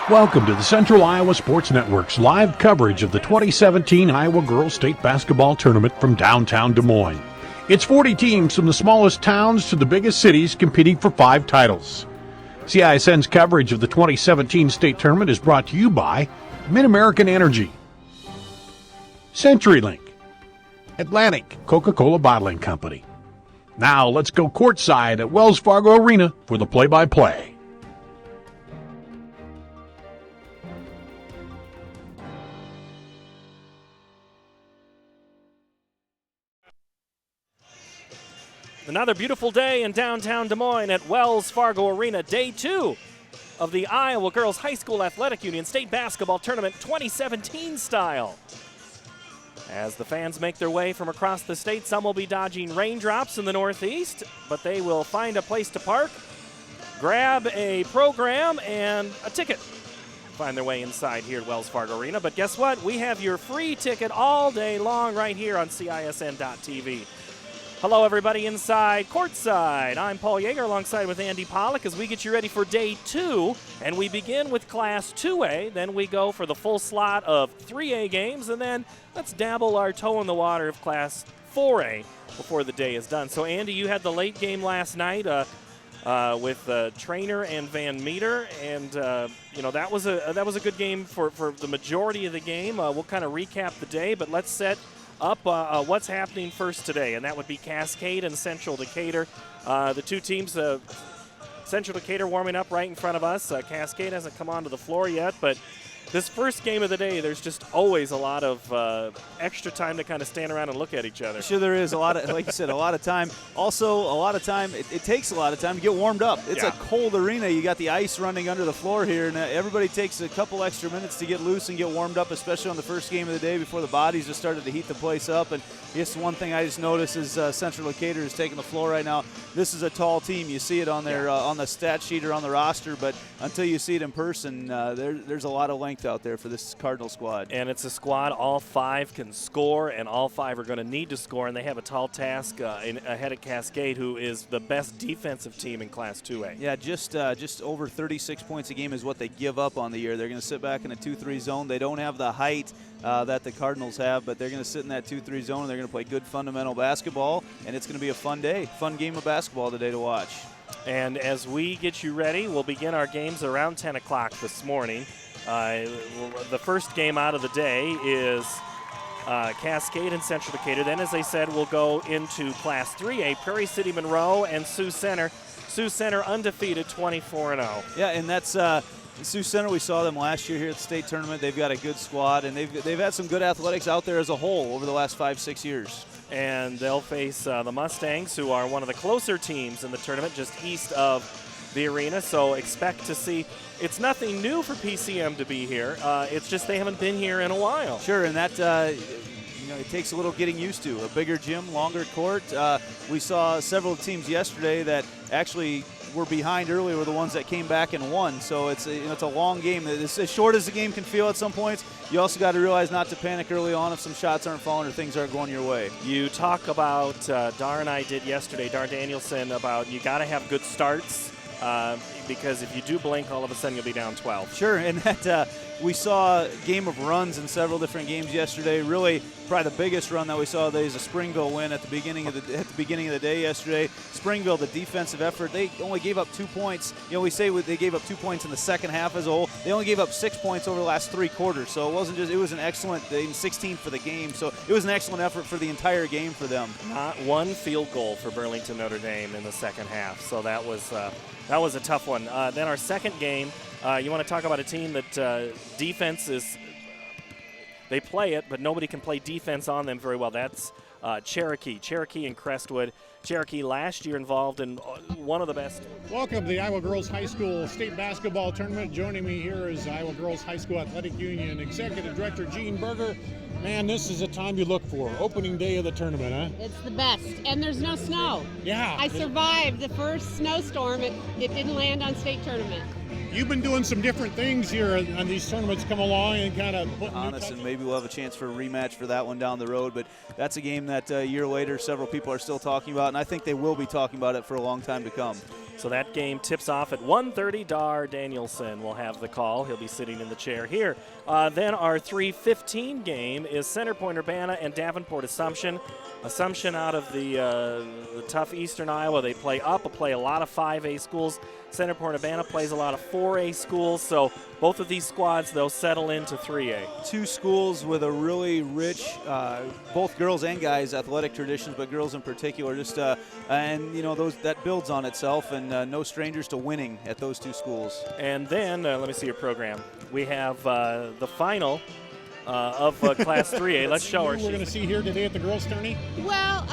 Welcome to the Central Iowa Sports Network's live coverage of the 2017 Iowa Girls State Basketball Tournament from downtown Des Moines. It's 40 teams from the smallest towns to the biggest cities competing for 5 titles. CISN's coverage of the 2017 state tournament is brought to you by Mid-American Energy, CenturyLink, Atlantic Coca-Cola Bottling Company. Now let's go courtside at Wells Fargo Arena for the play-by-play. Another beautiful day in downtown Des Moines at Wells Fargo Arena, day 2 of the Iowa Girls High School Athletic Union State Basketball Tournament 2017 style. As the fans make their way from across the state, some will be dodging raindrops in the northeast, but they will find a place to park, grab a program and a ticket, find their way inside here at Wells Fargo Arena. But guess what? We have your free ticket all day long right here on CISN.TV. Hello, everybody inside courtside. I'm Paul Yeager alongside with Andy Pollock as we get you ready for day 2. And we begin with Class 2A. Then we go for the full slot of 3A games. And then let's dabble our toe in the water of Class 4A before the day is done. So, Andy, you had the late game last night with Trainer and Van Meter. And, that was a good game for the majority of the game. We'll kind of recap the day, but let's set up what's happening first today, and that would be Cascade and Central Decatur. The two teams, Central Decatur warming up right in front of us. Cascade hasn't come onto the floor yet, but this first game of the day, there's just always a lot of extra time to kind of stand around and look at each other. Sure, there is a lot of, like you said, a lot of time. Also, a lot of time, it takes a lot of time to get warmed up. It's a cold arena. You got the ice running under the floor here, and everybody takes a couple extra minutes to get loose and get warmed up, especially on the first game of the day before the bodies just started to heat the place up. And just one thing I just noticed is Central Decatur is taking the floor right now. This is a tall team. You see it on their on the stat sheet or on the roster, but until you see it in person, there's a lot of length out there for this Cardinal squad. And it's a squad, all 5 can score, and all 5 are going to need to score, and they have a tall task ahead of Cascade, who is the best defensive team in Class 2A. Yeah, just over 36 points a game is what they give up on the year. They're going to sit back in a 2-3 zone. They don't have the height that the Cardinals have, but they're going to sit in that 2-3 zone, and they're going to play good fundamental basketball, and it's going to be a fun day, fun game of basketball today to watch. And as we get you ready, we'll begin our games around 10 o'clock this morning. The first game out of the day is Cascade and Central Decatur. Then, as I said, we'll go into Class 3A, Prairie City Monroe and Sioux Center. Sioux Center undefeated, 24-0. Yeah, and that's Sioux Center. We saw them last year here at the state tournament. They've got a good squad, and they've had some good athletics out there as a whole over the last 5-6 years. And they'll face the Mustangs, who are one of the closer teams in the tournament, just east of the arena. So expect to see. It's nothing new for PCM to be here. It's just they haven't been here in a while. Sure, and that it takes a little getting used to. A bigger gym, longer court. We saw several teams yesterday that actually were behind early were the ones that came back and won. So it's a long game. It's as short as the game can feel at some points. You also got to realize not to panic early on if some shots aren't falling or things aren't going your way. You talk about Dar and I did yesterday, Dar Danielson, about you got to have good starts. Because if you do blink, all of a sudden you'll be down 12. Sure, and that we saw a game of runs in several different games yesterday. Really, probably the biggest run that we saw today is a Springville win at the beginning of the day yesterday. Springville, the defensive effort, they only gave up 2 points. We say they gave up 2 points in the second half as a whole. They only gave up 6 points over the last 3 quarters. So it was an excellent 16 for the game. So it was an excellent effort for the entire game for them. Not one field goal for Burlington Notre Dame in the second half. So that was a tough one. Then our second game, you want to talk about a team that defense is, they play it, but nobody can play defense on them very well. That's Cherokee and Crestwood. Cherokee last year involved in one of the best. Welcome to the Iowa Girls High School State Basketball Tournament. Joining me here is Iowa Girls High School Athletic Union Executive Director Gene Berger. Man, this is a time you look for. Opening day of the tournament, huh? It's the best. And there's no snow. Yeah. I survived the first snowstorm. It didn't land on state tournament. You've been doing some different things here on these tournaments come along and kind of putting honest, and maybe we'll have a chance for a rematch for that one down the road. But that's a game that a year later several people are still talking about, and I think they will be talking about it for a long time to come. So that game tips off at 1:30. Dar Danielson will have the call. He'll be sitting in the chair here. Then our 3:15 game is Center Point Urbana and Davenport Assumption. Assumption out of the tough Eastern Iowa. They play a lot of 5A schools. Center Point Urbana plays a lot of 4A schools. So both of these squads, they'll settle into 3A. Two schools with a really rich, both girls and guys, athletic traditions, but girls in particular. And you know that builds on itself, and no strangers to winning at those two schools. And then let me see your program. We have the final of Class 3A. Let's show her. We're going to see here today at the girls' tourney. Well,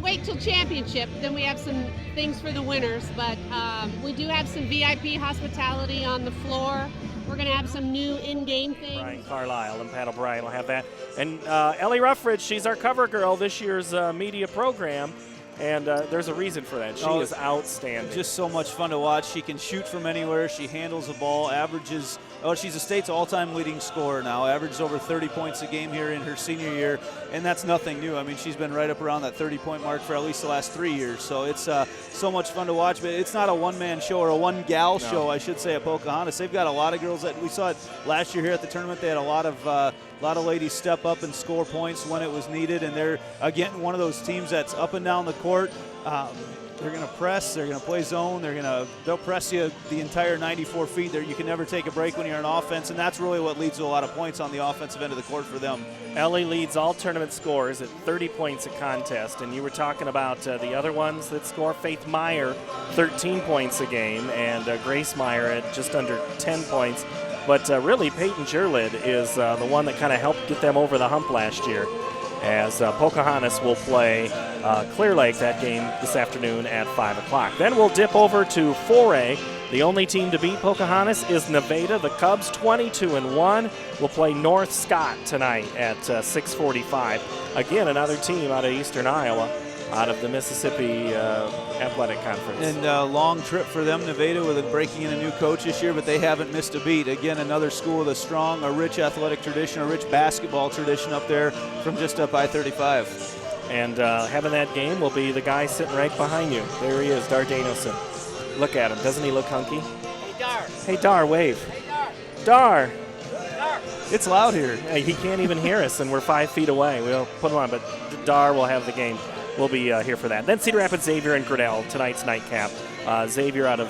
wait till championship. Then we have some things for the winners, but we do have some VIP hospitality on the floor. We're going to have some new in-game things. Brian Carlisle and Pat O'Brien will have that. And Ellie Ruffridge, she's our cover girl this year's media program. And there's a reason for that. She is outstanding. Just so much fun to watch. She can shoot from anywhere. She handles the ball, averages. Oh, she's the state's all-time leading scorer now. Averages over 30 points a game here in her senior year, and that's nothing new. I mean, she's been right up around that 30-point mark for at least the last 3 years. So it's so much fun to watch. But it's not a one-man show or a one-gal show, I should say, at Pocahontas. They've got a lot of girls that we saw it last year here at the tournament. They had a lot of ladies step up and score points when it was needed, and they're again one of those teams that's up and down the court. They're going to press. They're going to play zone. They'll press you the entire 94 feet. You can never take a break when you're on offense, and that's really what leads to a lot of points on the offensive end of the court for them. Ellie leads all tournament scores at 30 points a contest, and you were talking about the other ones that score. Faith Meyer, 13 points a game, and Grace Meyer at just under 10 points. But really, Peyton Jerlid is the one that kind of helped get them over the hump last year, as Pocahontas will play Clear Lake that game this afternoon at 5 o'clock. Then we'll dip over to 4A. The only team to beat Pocahontas is Nevada. The Cubs, 22-1, will play North Scott tonight at 6:45. Again, another team out of Eastern Iowa, out of the Mississippi Athletic Conference. And a long trip for them, Nevada, with breaking in a new coach this year, but they haven't missed a beat. Again, another school with a rich athletic tradition, a rich basketball tradition up there from just up I-35. And having that game will be the guy sitting right behind you. There he is, Dar Danielson. Look at him. Doesn't he look hunky? Hey, Dar. Hey, Dar, wave. Hey, Dar. Dar. Dar. It's loud here. He can't even hear us, and we're 5 feet away. We'll put him on, but Dar will have the game. We'll be here for that. Then Cedar Rapids, Xavier, and Grinnell, tonight's nightcap. Xavier out of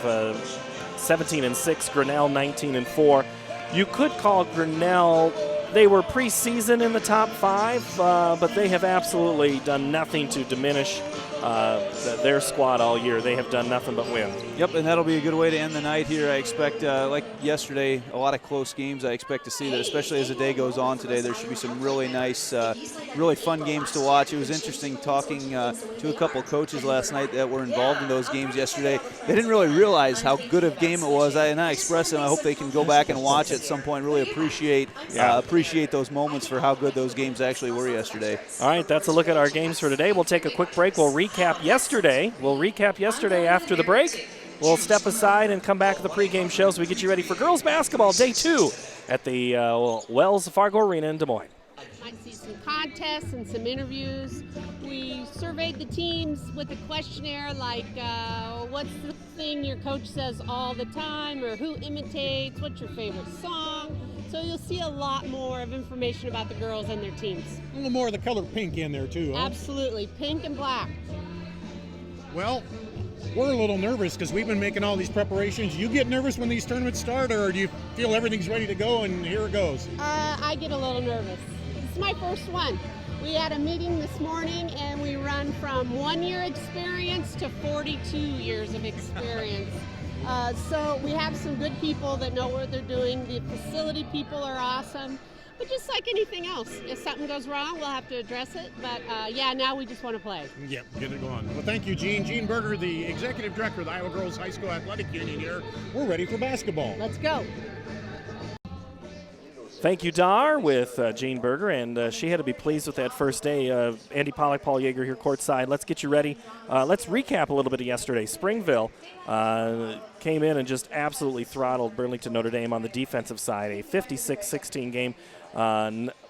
17-6, Grinnell 19-4. You could call Grinnell, they were preseason in the top 5, but they have absolutely done nothing to diminish their squad all year. They have done nothing but win. Yep, and that'll be a good way to end the night here. I expect, like yesterday, a lot of close games. I expect to see that, especially as the day goes on today, there should be some really nice, really fun games to watch. It was interesting talking to a couple coaches last night that were involved in those games yesterday. They didn't really realize how good of a game it was, and I expressed them. I hope they can go back and watch at some point, really appreciate those moments for how good those games actually were yesterday. All right, that's a look at our games for today. We'll take a quick break. We'll recap yesterday. After the break. We'll step aside and come back to the pregame show so we get you ready for girls basketball day 2 at the Wells Fargo Arena in Des Moines. Might see some contests and some interviews. We surveyed the teams with a questionnaire like what's the thing your coach says all the time, or who imitates, what's your favorite song. So you'll see a lot more of information about the girls and their teams. A little more of the color pink in there too, huh? Absolutely, pink and black. Well, we're a little nervous because we've been making all these preparations. You get nervous when these tournaments start, or do you feel everything's ready to go and here it goes? I get a little nervous. It's my first one. We had a meeting this morning and we run from 1 year experience to 42 years of experience. So we have some good people that know what they're doing. The facility people are awesome. But just like anything else, if something goes wrong, we'll have to address it. But now we just want to play. Yep, get it going. Well, thank you, Gene. Gene Berger, the executive director of the Iowa Girls High School Athletic Union here. We're ready for basketball. Let's go. Thank you, Dar, with Jean Berger, and she had to be pleased with that first day. Andy Pollack, Paul Yeager here courtside. Let's get you ready. Let's recap a little bit of yesterday. Springville came in and just absolutely throttled Burlington Notre Dame on the defensive side. A 56-16 game.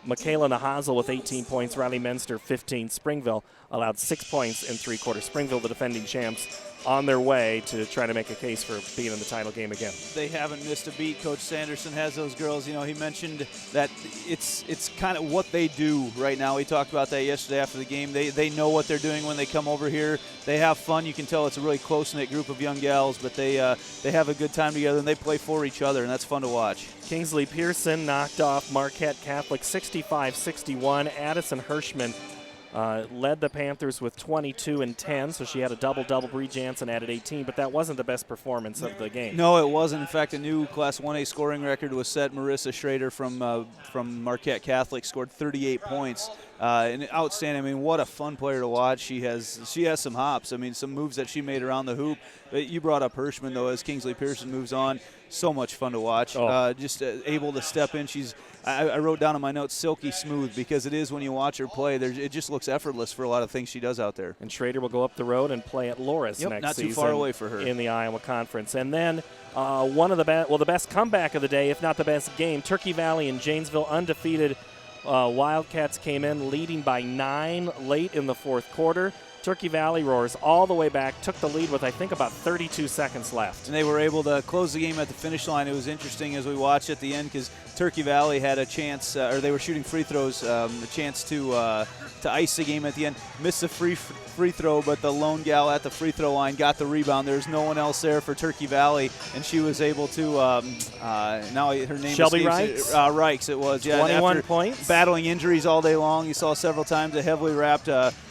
Michaela Nahazel with 18 points, Riley Menster 15. Springville allowed 6 points in 3 quarters. Springville, the defending champs, on their way to try to make a case for being in the title game again. They haven't missed a beat. Coach Sanderson has those girls. You know, he mentioned that it's kind of what they do right now. We talked about that yesterday after the game. They know what they're doing when they come over here. They have fun. You can tell it's a really close-knit group of young gals, but they have a good time together, and they play for each other, and that's fun to watch. Kingsley Pearson knocked off Marquette Catholic 65-61. Addison Hirschman led the Panthers with 22 and 10, so she had a double-double. Bree Jansen added 18, but that wasn't the best performance of the game. No, it wasn't. In fact, a new Class 1A scoring record was set. Marissa Schrader from Marquette Catholic scored 38 points. And outstanding. I mean, what a fun player to watch. She has some hops. I mean, some moves that she made around the hoop. You brought up Hirschman, though, as Kingsley Pearson moves on. So much fun to watch. Just able to step in. I wrote down in my notes, silky smooth, because it is when you watch her play. It just looks effortless for a lot of things she does out there. And Schrader will go up the road and play at Loris next not season. Too far away for her. In the Iowa Conference. And then one of the best comeback of the day, if not the best game, Turkey Valley and Janesville undefeated. Wildcats came in leading by 9 late in the fourth quarter. Turkey Valley roars all the way back, took the lead with, I think, about 32 seconds left. And they were able to close the game at the finish line. It was interesting as we watched at the end because Turkey Valley had a chance, or they were shooting free throws, a chance to ice the game at the end. Missed a free throw, but the lone gal at the free throw line got the rebound. There's no one else there for Turkey Valley, and she was able to, now her name Shelby escapes. Reichs? Reichs, it was. Yeah, 21 points. Battling injuries all day long. You saw several times a heavily wrapped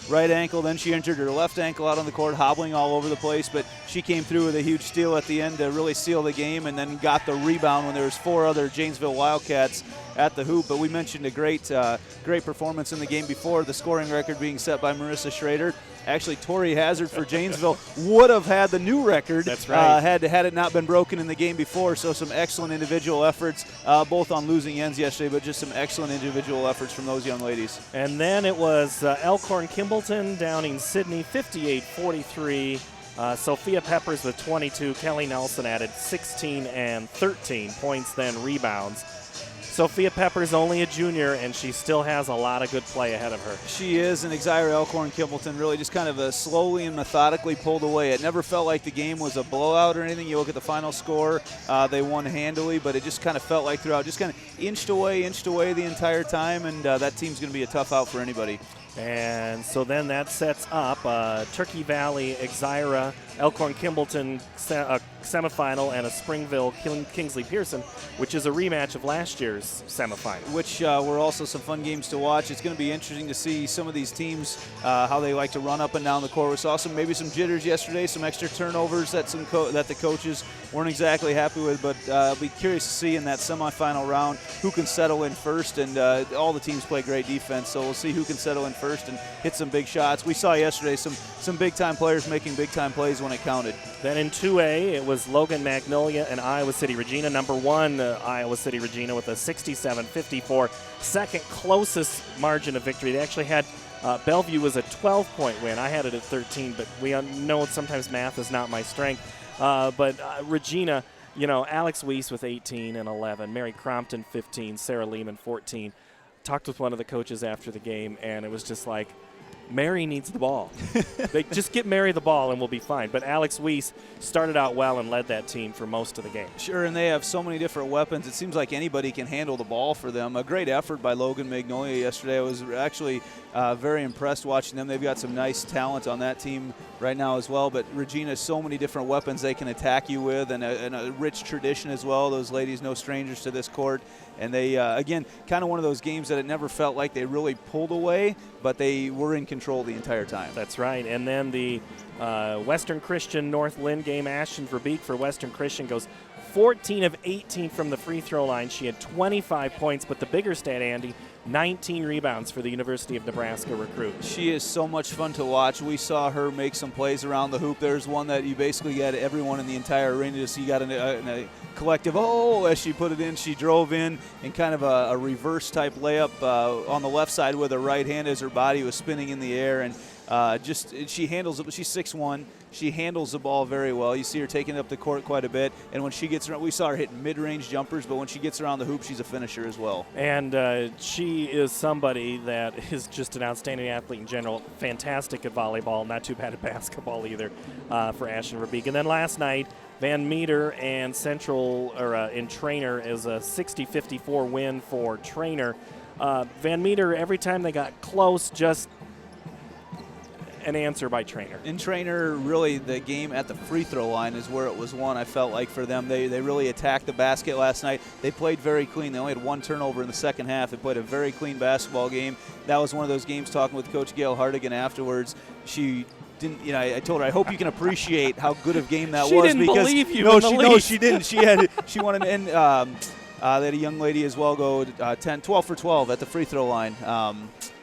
right ankle. Then she injured her left ankle out on the court, hobbling all over the place. But she came through with a huge steal at the end to really seal the game, and then got the rebound when there was 4 other Janesville Wildcats at the hoop. But we mentioned a great performance in the game before, the scoring record being set by Marissa Schrader. Actually, Tori Hazard for Janesville would have had the new record. That's right. Had it not been broken in the game before. So some excellent individual efforts, both on losing ends yesterday, but just some excellent individual efforts from those young ladies. And then it was Elkhorn Kimballton downing Sydney 58-43. Sophia Peppers with 22. Kelly Nelson added 16 and 13 points, then rebounds. Sophia Peppers only a junior, and she still has a lot of good play ahead of her. She is, and Xira Elkhorn Kimballton really just kind of slowly and methodically pulled away. It never felt like the game was a blowout or anything. You look at the final score, they won handily, but it just kind of felt like throughout, just kind of inched away the entire time, and that team's going to be a tough out for anybody. And so then that sets up Turkey Valley, Xira, Elkhorn Kimballton semifinal, and a Springville Kingsley Pearson, which is a rematch of last year's semifinal. Which were also some fun games to watch. It's going to be interesting to see some of these teams, how they like to run up and down the court. We saw maybe some jitters yesterday, some extra turnovers that that the coaches weren't exactly happy with, but I'll be curious to see in that semifinal round who can settle in first, and all the teams play great defense, so we'll see who can settle in first and hit some big shots. We saw yesterday some big-time players making big-time plays when it counted. Then in 2A, it was Logan Magnolia and Iowa City Regina. Number 1, Iowa City Regina with a 67-54, second closest margin of victory. They actually had Bellevue was a 12-point win. I had it at 13, but we know sometimes math is not my strength. But Regina, Alex Weiss with 18 and 11, Mary Crompton 15, Sarah Lehman 14. Talked with one of the coaches after the game, and it was just like, Mary needs the ball. They just get Mary the ball and we'll be fine. But Alex Weiss started out well and led that team for most of the game. Sure, and they have so many different weapons. It seems like anybody can handle the ball for them. A great effort by Logan Magnolia yesterday. I was actually very impressed watching them. They've got some nice talent on that team right now as well. But Regina, so many different weapons they can attack you with, and a rich tradition as well. Those ladies, no strangers to this court. And they, again, kind of one of those games that it never felt like they really pulled away, but they were in control the entire time. That's right. And then the Western Christian North Lynn game, Ashton Verbeek for Western Christian goes 14 of 18 from the free throw line. She had 25 points, but the bigger stat, Andy, 19 rebounds for the University of Nebraska recruit. She is so much fun to watch. We saw her make some plays around the hoop. There's one that you basically got everyone in the entire arena to see. Got a collective, as she put it in. She drove in kind of a reverse type layup on the left side with her right hand as her body was spinning in the air. And she handles it. She's 6'1". She handles the ball very well. You see her taking it up the court quite a bit. And when she gets around, we saw her hit mid-range jumpers, but when she gets around the hoop, she's a finisher as well. And she is somebody that is just an outstanding athlete in general. Fantastic at volleyball, not too bad at basketball either for Ashton Verbeek. And then last night, Van Meter and Central in Trainer is a 60-54 win for Trainer. Van Meter, every time they got close, just an answer by Trainer. In Trainer, really the game at the free throw line is where it was won, I felt like, for them. They really attacked the basket last night. They played very clean. They only had one turnover in the second half. They played a very clean basketball game. That was one of those games, talking with Coach Gail Hardigan afterwards. She didn't, I told her, I hope you can appreciate how good of game that she was. Didn't because believe you no, she didn't. She wanted to end. They had a young lady as well go 12 for 12 at the free throw line.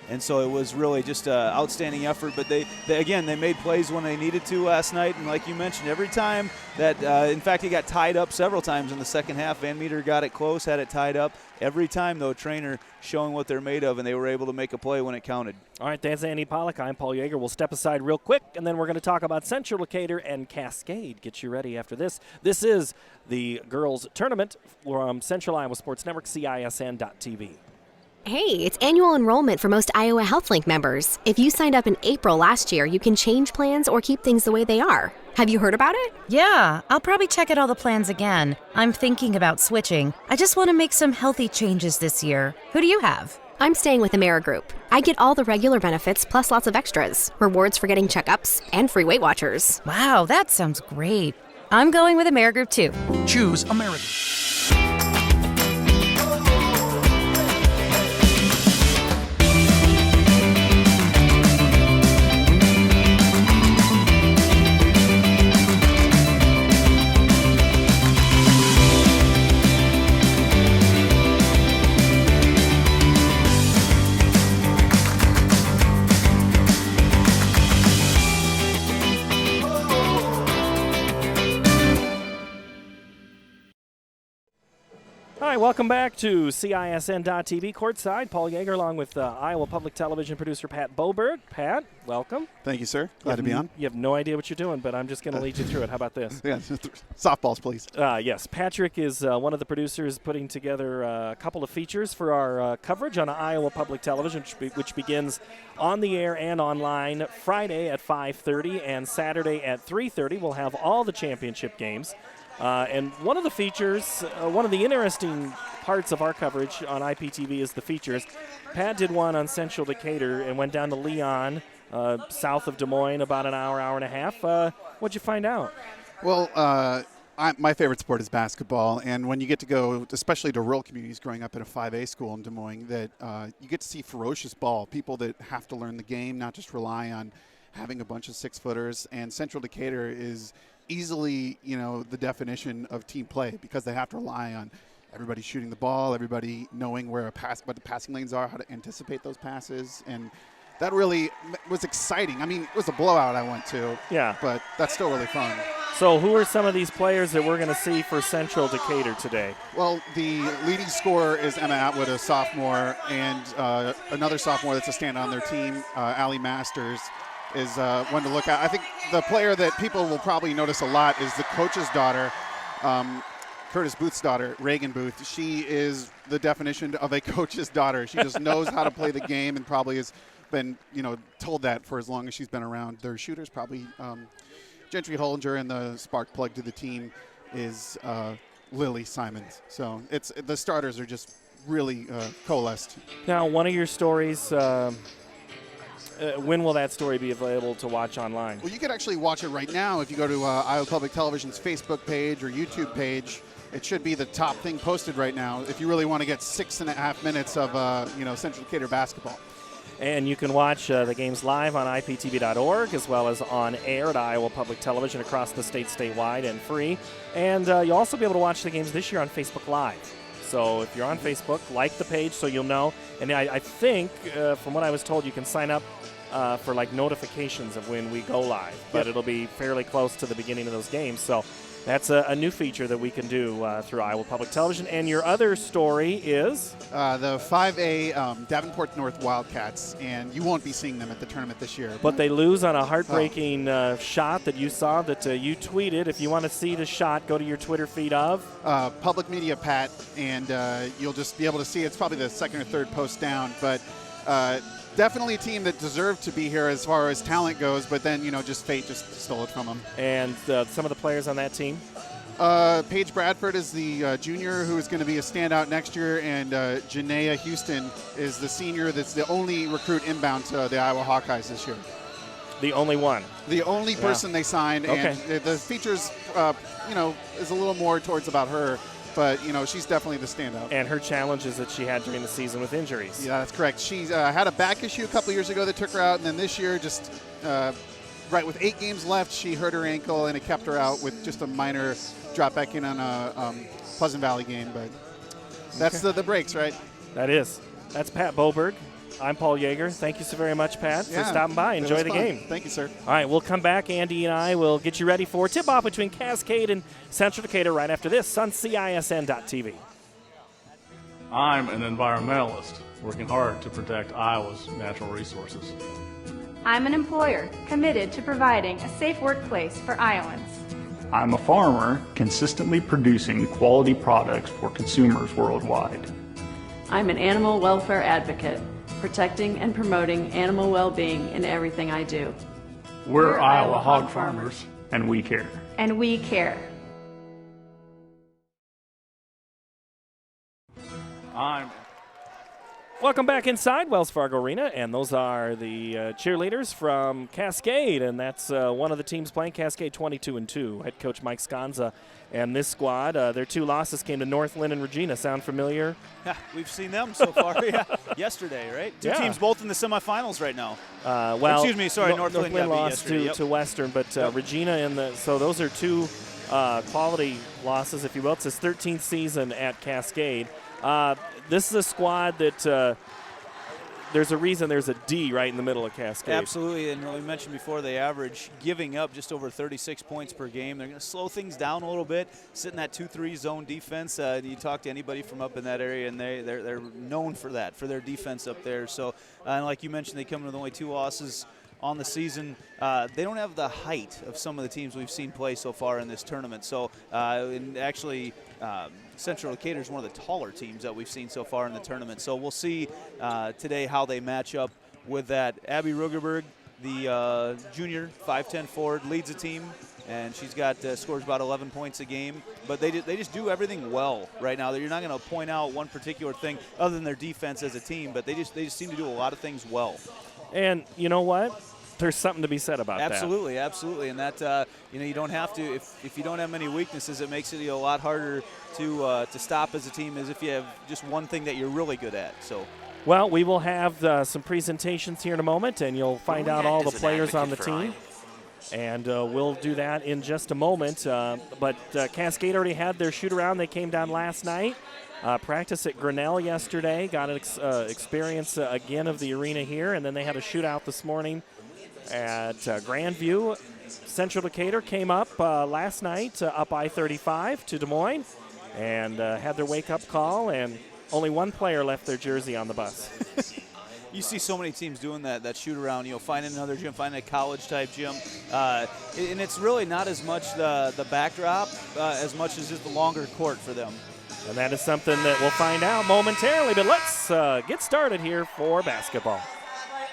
And so it was really just an outstanding effort. But they made plays when they needed to last night. And like you mentioned, every time that, in fact, it got tied up several times in the second half. Van Meter got it close, had it tied up. Every time, though, Trainer showing what they're made of, and they were able to make a play when it counted. All right, that's Andy Pollack. I'm Paul Yeager. We'll step aside real quick, and then we're going to talk about Central Decatur and Cascade. Get you ready after this. This is the girls' tournament from Central Iowa Sports Network, CISN.TV. Hey, it's annual enrollment for most Iowa HealthLink members. If you signed up in April last year, you can change plans or keep things the way they are. Have you heard about it? Yeah, I'll probably check out all the plans again. I'm thinking about switching. I just want to make some healthy changes this year. Who do you have? I'm staying with Amerigroup. I get all the regular benefits plus lots of extras. Rewards for getting checkups and free Weight Watchers. Wow, that sounds great. I'm going with Amerigroup too. Choose Amerigroup. All right, welcome back to CISN.TV courtside. Paul Yeager along with Iowa Public Television producer Pat Boberg. Pat, welcome. Thank you, sir. Glad to be on. You have no idea what you're doing, but I'm just going to lead you through it. How about this? Yeah, softballs, please. Yes, Patrick is one of the producers putting together a couple of features for our coverage on Iowa Public Television, which begins on the air and online Friday at 5:30 and Saturday at 3:30. We'll have all the championship games. And one of the features, one of the interesting parts of our coverage on IPTV is the features. Pat did one on Central Decatur and went down to Leon, south of Des Moines, about an hour and a half. What'd you find out? Well, my favorite sport is basketball, and when you get to go, especially to rural communities, growing up at a 5A school in Des Moines, that you get to see ferocious ball, people that have to learn the game, not just rely on having a bunch of 6-footers. And Central Decatur is easily, the definition of team play, because they have to rely on everybody shooting the ball, everybody knowing what the passing lanes are, how to anticipate those passes, and that really was exciting. I mean, it was a blowout I went to, but that's still really fun. So who are some of these players that we're going to see for Central Decatur today? Well, the leading scorer is Emma Atwood, a sophomore, and another sophomore that's a stand on their team, Allie Masters, is one to look at. I think the player that people will probably notice a lot is the coach's daughter, Curtis Booth's daughter, Reagan Booth. She is the definition of a coach's daughter. She just knows how to play the game and probably has been, told that for as long as she's been around. Their shooters probably Gentry Hollinger, and the spark plug to the team is Lily Simons. So the starters are just really coalesced. Now, one of your stories, when will that story be available to watch online? Well, you could actually watch it right now if you go to Iowa Public Television's Facebook page or YouTube page. It should be the top thing posted right now if you really want to get 6.5 minutes of Central Decatur basketball. And you can watch the games live on IPTV.org as well as on air at Iowa Public Television across the state statewide and free. And you'll also be able to watch the games this year on Facebook Live. So if you're on Facebook, like the page so you'll know. And I think, from what I was told, you can sign up for like notifications of when we go live. But it'll be fairly close to the beginning of those games. So that's a new feature that we can do through Iowa Public Television. And your other story is? The 5A Davenport North Wildcats, and you won't be seeing them at the tournament this year. But they lose on a heartbreaking shot that you saw that you tweeted. If you want to see the shot, go to your Twitter feed of? Public Media Pat, and you'll just be able to see it's probably the second or third post down. But definitely a team that deserved to be here as far as talent goes, but then, just fate just stole it from them. And some of the players on that team? Paige Bradford is the junior who is going to be a standout next year, and Janaea Houston is the senior that's the only recruit inbound to the Iowa Hawkeyes this year. The only one? The only person they signed, okay. And the features, is a little more towards about her. But, she's definitely the standout. And her challenges that she had during the season with injuries. Yeah, that's correct. She's had a back issue a couple years ago that took her out, and then this year just right with 8 games left, she hurt her ankle, and it kept her out with just a minor drop back in on a Pleasant Valley game. But that's the breaks, right? That is. That's Pat Boberg. I'm Paul Yeager. Thank you so very much, Pat, for stopping by. Enjoy the game. Thank you, sir. All right, we'll come back. Andy and I will get you ready for tip-off between Cascade and Central Decatur right after this on CISN.TV. I'm an environmentalist working hard to protect Iowa's natural resources. I'm an employer committed to providing a safe workplace for Iowans. I'm a farmer consistently producing quality products for consumers worldwide. I'm an animal welfare advocate, protecting and promoting animal well-being in everything I do. We're Iowa hog farmers, and we care. And we care. Welcome back inside Wells Fargo Arena, and those are the cheerleaders from Cascade, and that's one of the teams playing, Cascade 22-2. Head coach Mike Sconza and this squad, their 2 losses came to Northland and Regina. Sound familiar? Yeah, we've seen them so far. Yesterday, right? Two teams both in the semifinals right now. Excuse me, sorry, Northland lost to Western, but Regina in the. So those are 2 quality losses, if you will. It's his 13th season at Cascade. This is a squad that there's a reason there's a D right in the middle of Cascade. Absolutely, and we mentioned before they average giving up just over 36 points per game. They're going to slow things down a little bit, sit in that 2-3 zone defense. You talk to anybody from up in that area, and they're known for that, for their defense up there. So, and like you mentioned, they come in with only 2 losses on the season. They don't have the height of some of the teams we've seen play so far in this tournament. So, and actually, Central Decatur is one of the taller teams that we've seen so far in the tournament. So we'll see today how they match up with that. Abby Rugerberg, the junior 5'10" forward, leads the team, and she's got scores about 11 points a game. But they just do everything well right now. You're not going to point out one particular thing other than their defense as a team, but they just seem to do a lot of things well. And you know what? There's something to be said about that. Absolutely, you don't have to. If you don't have many weaknesses, it makes it a lot harder to stop as a team as if you have just one thing that you're really good at. So. Well, we will have some presentations here in a moment, and you'll find out all the players on the team. And we'll do that in just a moment. But Cascade already had their shoot-around. They came down last night. Practice at Grinnell yesterday. Got an experience again of the arena here. And then they had a shootout this morning at Grandview. Central Decatur came up last night, up I-35 to Des Moines, and had their wake-up call, and only one player left their jersey on the bus. You see so many teams doing that shoot-around, finding another gym, finding a college-type gym. And it's really not as much the backdrop as much as just the longer court for them. And that is something that we'll find out momentarily, but let's get started here for basketball.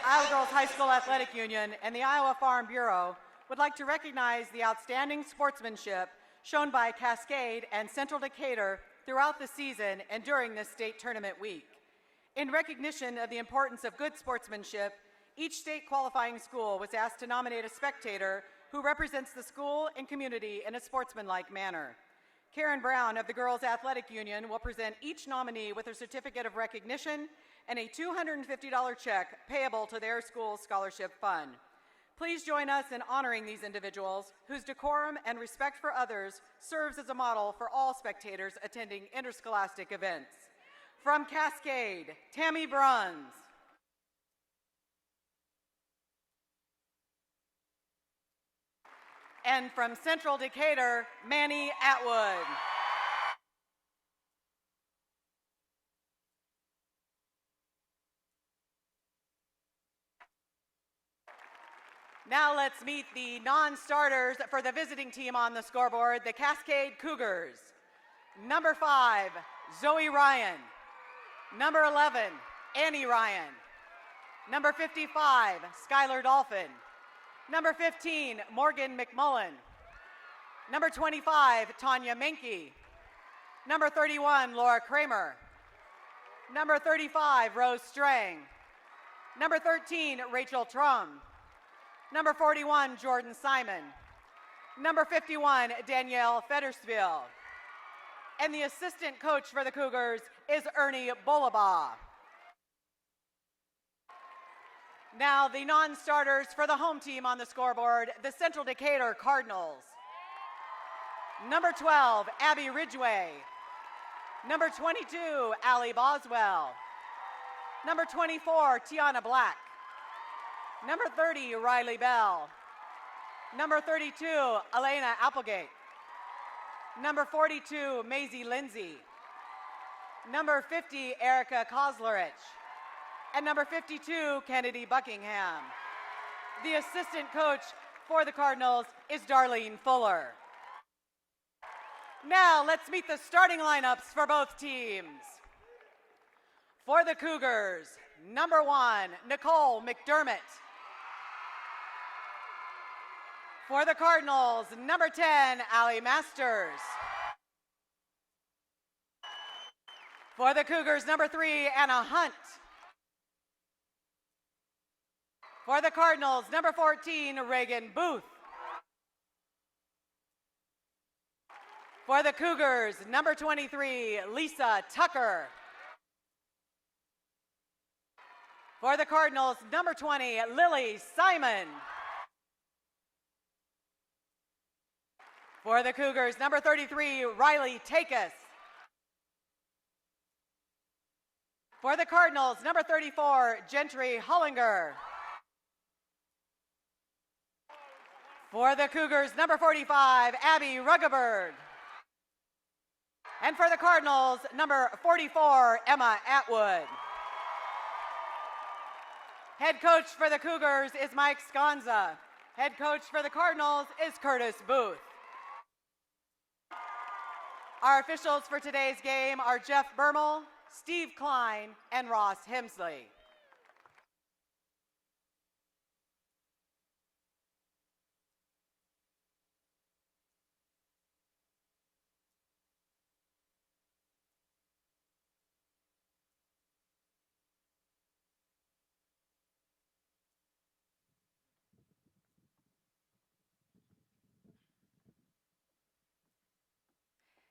Iowa Girls High School Athletic Union and the Iowa Farm Bureau would like to recognize the outstanding sportsmanship shown by Cascade and Central Decatur throughout the season and during this state tournament week. In recognition of the importance of good sportsmanship, each state qualifying school was asked to nominate a spectator who represents the school and community in a sportsmanlike manner. Karen Brown of the Girls Athletic Union will present each nominee with a certificate of recognition and a $250 check payable to their school's scholarship fund. Please join us in honoring these individuals whose decorum and respect for others serves as a model for all spectators attending interscholastic events. From Cascade, Tammy Bruns. And from Central Decatur, Manny Atwood. Now let's meet the non-starters for the visiting team on the scoreboard, the Cascade Cougars. Number 5, Zoe Ryan. Number 11, Annie Ryan. Number 55, Skylar Dolphin. Number 15, Morgan McMullen. Number 25, Tanya Menke. Number 31, Laura Kramer. Number 35, Rose Strang. Number 13, Rachel Trum. Number 41, Jordan Simon. Number 51, Danielle Federspiel. And the assistant coach for the Cougars is Ernie Bolaba. Now the non-starters for the home team on the scoreboard, the Central Decatur Cardinals. Number 12, Abby Ridgway. Number 22, Allie Boswell. Number 24, Tiana Black. Number 30, Riley Bell. Number 32, Elena Applegate. Number 42, Maisie Lindsay. Number 50, Erica Koslerich. And number 52, Kennedy Buckingham. The assistant coach for the Cardinals is Darlene Fuller. Now let's meet the starting lineups for both teams. For the Cougars, number 1, Nicole McDermott. For the Cardinals, number 10, Allie Masters. For the Cougars, number 3, Anna Hunt. For the Cardinals, number 14, Reagan Booth. For the Cougars, number 23, Lisa Tucker. For the Cardinals, number 20, Lily Simon. For the Cougars, number 33, Riley Takis. For the Cardinals, number 34, Gentry Hollinger. For the Cougars, number 45, Abby Ruggeberg. And for the Cardinals, number 44, Emma Atwood. Head coach for the Cougars is Mike Sconza. Head coach for the Cardinals is Curtis Booth. Our officials for today's game are Jeff Bermel, Steve Klein, and Ross Hemsley.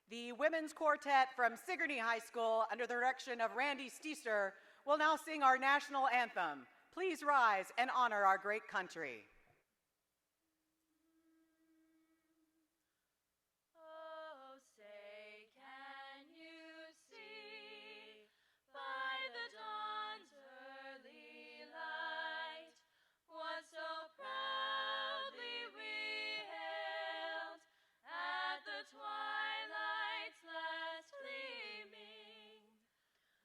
The women's quartet from Sigourney High School, under the direction of Randy Steeser, will now sing our national anthem. Please rise and honor our great country. Oh, say, can you see by the dawn's early light what so proudly we hailed at the twilight's last gleaming,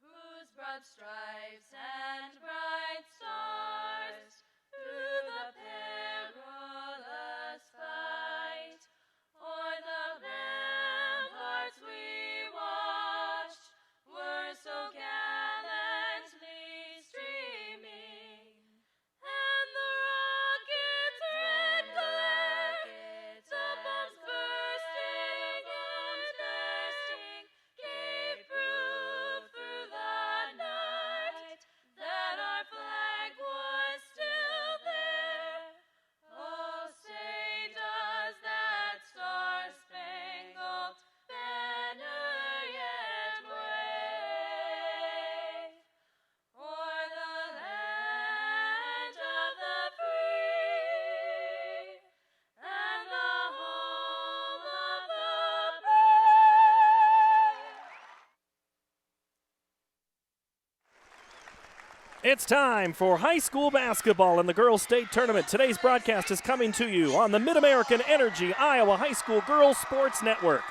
whose broad stripes and bright stars through the perilous fight o'er the ramparts we watched were so gallantly streaming, and the rockets' red glare, the bombs bursting and bursting, gave proof through the night that our flag was It's time for high school basketball in the girls' state tournament. Today's broadcast is coming to you on the Mid-American Energy Iowa High School Girls Sports Network.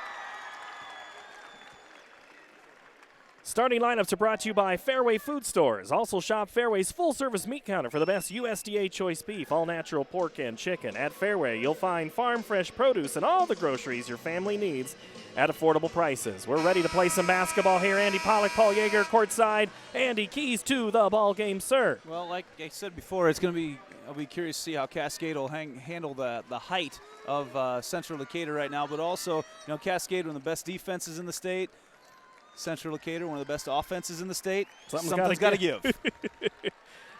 Starting lineups are brought to you by Fairway Food Stores. Also shop Fairway's full-service meat counter for the best USDA choice beef, all-natural pork and chicken. At Fairway, you'll find farm-fresh produce and all the groceries your family needs at affordable prices. We're ready to play some basketball here. Andy Pollock, Paul Yeager, courtside. Andy, keys to the ball game, sir. Well, like I said before, it's going to be I'll be curious to see how Cascade will handle the height of Central Decatur right now, but also, Cascade, one of the best defenses in the state. Central Decatur, one of the best offenses in the state. Something's got to give.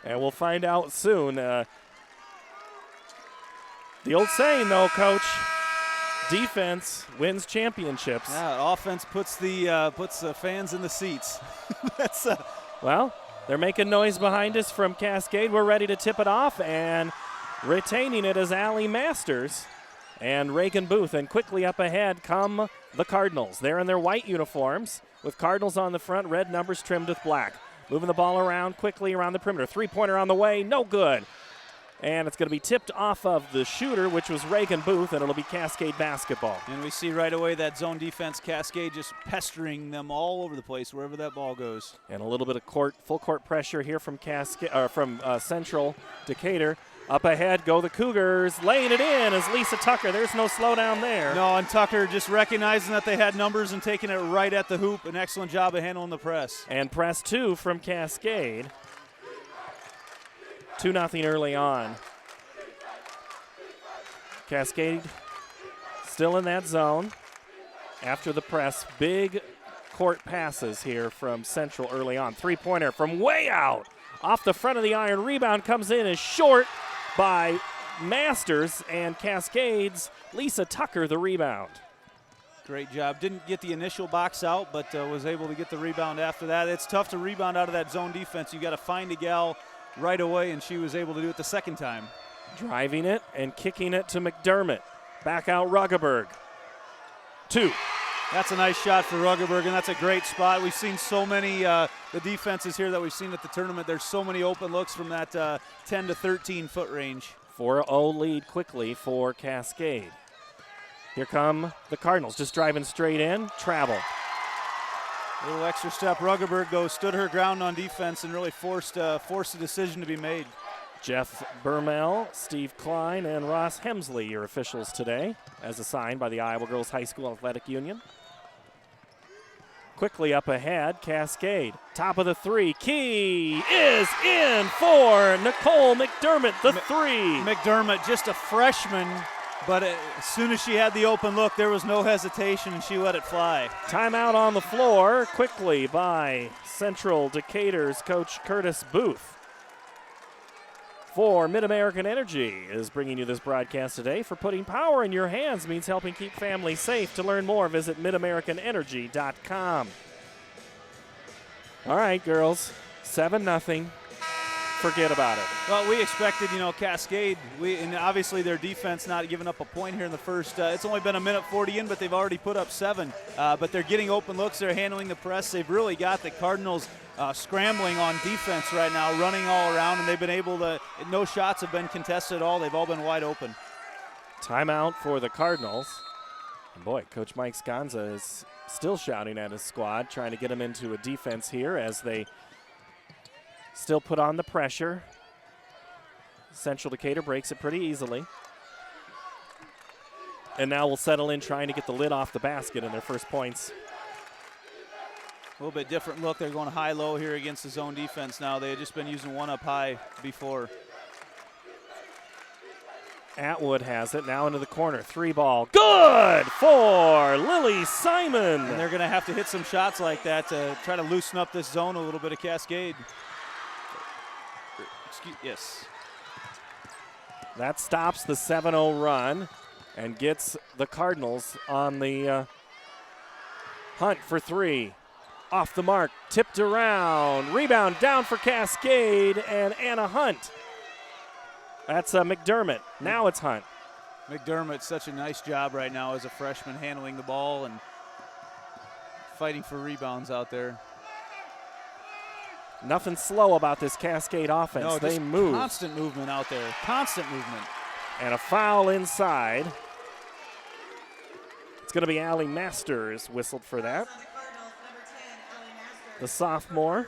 And we'll find out soon. The old saying, though, Coach, defense wins championships. Yeah, offense puts the fans in the seats. Well, they're making noise behind us from Cascade. We're ready to tip it off, and retaining it is Allie Masters and Reagan Booth. And quickly up ahead come the Cardinals. They're in their white uniforms with Cardinals on the front, red numbers trimmed with black. Moving the ball around quickly around the perimeter. Three-pointer on the way, no good. And it's going to be tipped off of the shooter, which was Reagan Booth, and it'll be Cascade basketball. And we see right away that zone defense, Cascade just pestering them all over the place wherever that ball goes. And a little bit of full court pressure here from Central Decatur. Up ahead go the Cougars. Laying it in is Lisa Tucker. There's no slowdown there. No, and Tucker just recognizing that they had numbers and taking it right at the hoop. An excellent job of handling the press. And press 2 from Cascade. 2-0 early on. Cascade still in that zone after the press. Big court passes here from Central early on. Three-pointer from way out. Off the front of the iron. Rebound comes in is short by Masters, and Cascade's Lisa Tucker the rebound. Great job. Didn't get the initial box out, but was able to get the rebound after that. It's tough to rebound out of that zone defense. You got to find a gal right away, and she was able to do it the second time. Driving it and kicking it to McDermott. Back out Ruggeberg. 2. That's a nice shot for Ruggeberg, and that's a great spot. We've seen so many, the defenses here that we've seen at the tournament, there's so many open looks from that 10 to 13 foot range. 4-0 lead quickly for Cascade. Here come the Cardinals, just driving straight in, travel. A little extra step. Ruggeberg, though, stood her ground on defense and really forced a decision to be made. Jeff Burmell, Steve Klein, and Ross Hemsley, your officials today, as assigned by the Iowa Girls High School Athletic Union. Quickly up ahead, Cascade. Top of the three. Key is in for Nicole McDermott, the three. McDermott, just a freshman, but as soon as she had the open look, there was no hesitation, and she let it fly. Timeout on the floor quickly by Central Decatur's coach Curtis Booth. For Mid-American Energy is bringing you this broadcast today. For putting power in your hands means helping keep families safe. To learn more, visit midamericanenergy.com. All right, girls, 7-0. Forget about it. Well, we expected, Cascade, and obviously their defense not giving up a point here in the first. It's only been a minute 40 in, but they've already put up 7. But they're getting open looks. They're handling the press. They've really got the Cardinals scrambling on defense right now, running all around, and they've been able to, no shots have been contested at all. They've all been wide open. Timeout for the Cardinals. And boy, Coach Mike Sconza is still shouting at his squad, trying to get them into a defense here as they still put on the pressure. Central Decatur breaks it pretty easily. And now we'll settle in trying to get the lid off the basket in their first points. A little bit different look. They're going high-low here against the zone defense now. They had just been using one up high before. Atwood has it now into the corner. 3-ball. Good for Lily Simon. And they're going to have to hit some shots like that to try to loosen up this zone a little bit of Cascade. Yes. That stops the 7-0 run and gets the Cardinals on the hunt for 3. Off the mark, tipped around, rebound down for Cascade and Anna Hunt. That's McDermott. Now it's Hunt. McDermott, such a nice job right now as a freshman handling the ball and fighting for rebounds out there. Nothing slow about this Cascade offense. No, they just move. Constant movement out there. Constant movement. And a foul inside. It's going to be Allie Masters whistled for that. The sophomore.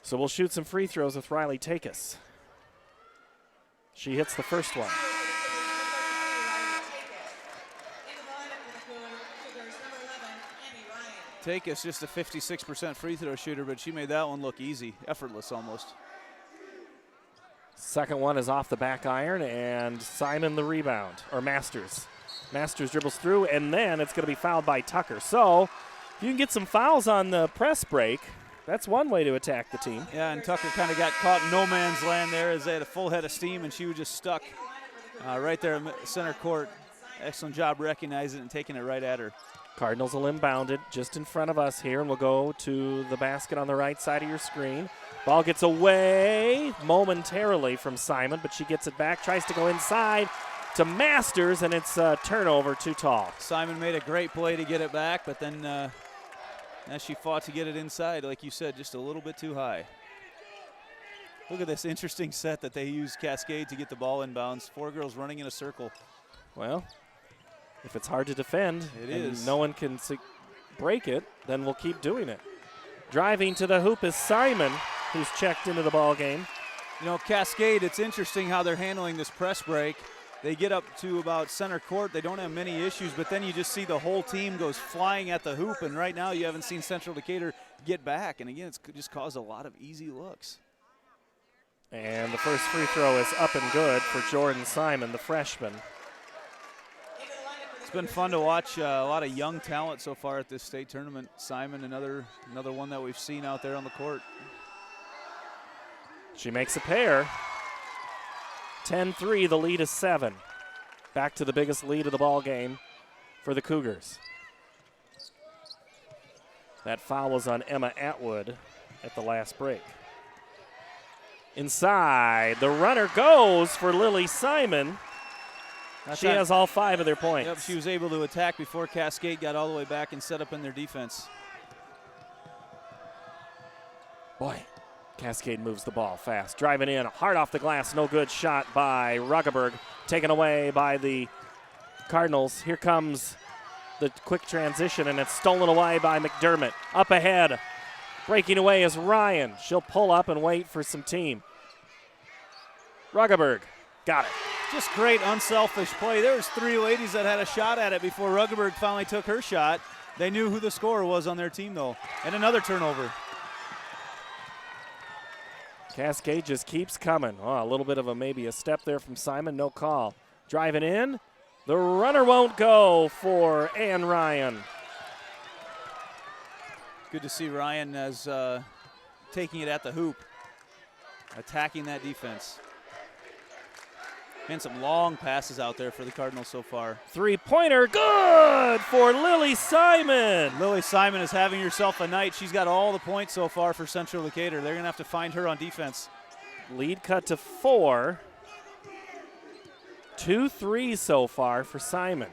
So we'll shoot some free throws with Riley Takis. She hits the first one. Takis just a 56% free throw shooter, but she made that one look easy, effortless almost. Second one is off the back iron, and Simon the rebound, or Masters. Masters dribbles through, and then it's going to be fouled by Tucker. So if you can get some fouls on the press break, that's one way to attack the team. Yeah, and Tucker kind of got caught in no man's land there as they had a full head of steam, and she was just stuck right there in center court. Excellent job recognizing it and taking it right at her. Cardinals will inbound it just in front of us here, and we'll go to the basket on the right side of your screen. Ball gets away momentarily from Simon, but she gets it back, tries to go inside to Masters, and it's a turnover, too tall. Simon made a great play to get it back, but then as she fought to get it inside, like you said, just a little bit too high. Look at this interesting set that they use Cascade to get the ball inbounds. 4 girls running in a circle. Well, if it's hard to defend and no one can break it, then we'll keep doing it. Driving to the hoop is Simon, who's checked into the ball game. You know, Cascade, it's interesting how they're handling this press break. They get up to about center court. They don't have many issues, but then you just see the whole team goes flying at the hoop, and right now you haven't seen Central Decatur get back. And again, it's just caused a lot of easy looks. And the first free throw is up and good for Jordan Simon, the freshman. It's been fun to watch a lot of young talent so far at this state tournament. Simon, another one that we've seen out there on the court. She makes a pair. 10-3, the lead is 7. Back to the biggest lead of the ball game for the Cougars. That foul was on Emma Atwood at the last break. Inside, the runner goes for Lily Simon. She has all 5 of their points. Yep, she was able to attack before Cascade got all the way back and set up in their defense. Boy, Cascade moves the ball fast. Driving in, hard off the glass, no good shot by Ruggeberg. Taken away by the Cardinals. Here comes the quick transition, and it's stolen away by McDermott. Up ahead, breaking away is Ryan. She'll pull up and wait for some team. Ruggeberg, got it. Just great unselfish play. There was 3 ladies that had a shot at it before Ruggeberg finally took her shot. They knew who the scorer was on their team, though. And another turnover. Cascade just keeps coming. Oh, a little bit of maybe a step there from Simon, no call. Driving in, the runner won't go for Ann Ryan. Good to see Ryan as taking it at the hoop, attacking that defense. And some long passes out there for the Cardinals so far. 3-pointer, good for Lily Simon. Lily Simon is having herself a night. She's got all the points so far for Central Decatur. They're going to have to find her on defense. Lead cut to 4. 2 threes so far for Simon.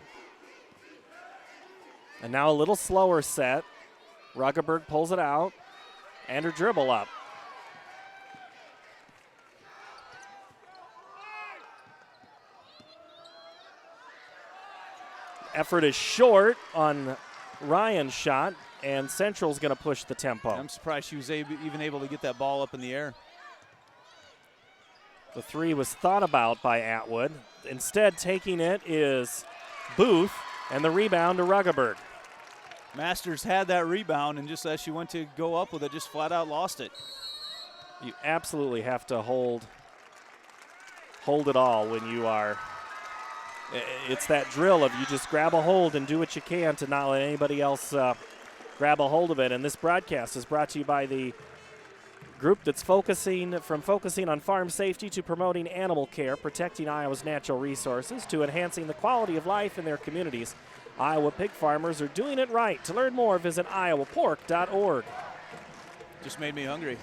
And now a little slower set. Ruggeberg pulls it out and her dribble up. Effort is short on Ryan's shot, and Central's going to push the tempo. I'm surprised she was even able to get that ball up in the air. The 3 was thought about by Atwood. Instead, taking it is Booth, and the rebound to Ruggeberg. Masters had that rebound, and just as she went to go up with it, just flat out lost it. You absolutely have to hold it all when you are. It's that drill of you just grab a hold and do what you can to not let anybody else grab a hold of it. And this broadcast is brought to you by the group that's focusing on farm safety to promoting animal care, protecting Iowa's natural resources, to enhancing the quality of life in their communities. Iowa pig farmers are doing it right. To learn more, visit iowapork.org. Just made me hungry.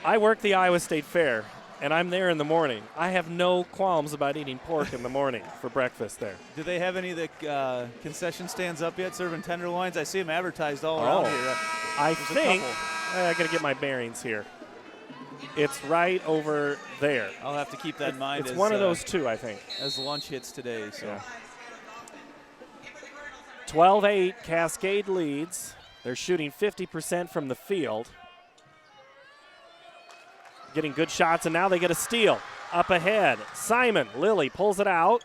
I work the Iowa State Fair and I'm there in the morning. I have no qualms about eating pork in the morning for breakfast there. Do they have any of the concession stands up yet serving tenderloins? I see them advertised all around here. I think I got to get my bearings here. It's right over there. I'll have to keep that in mind. It's one of those two, I think. As lunch hits today. So. Yeah. 12-8, Cascade leads. They're shooting 50% from the field. Getting good shots, and now they get a steal. Up ahead, Simon. Lilly pulls it out.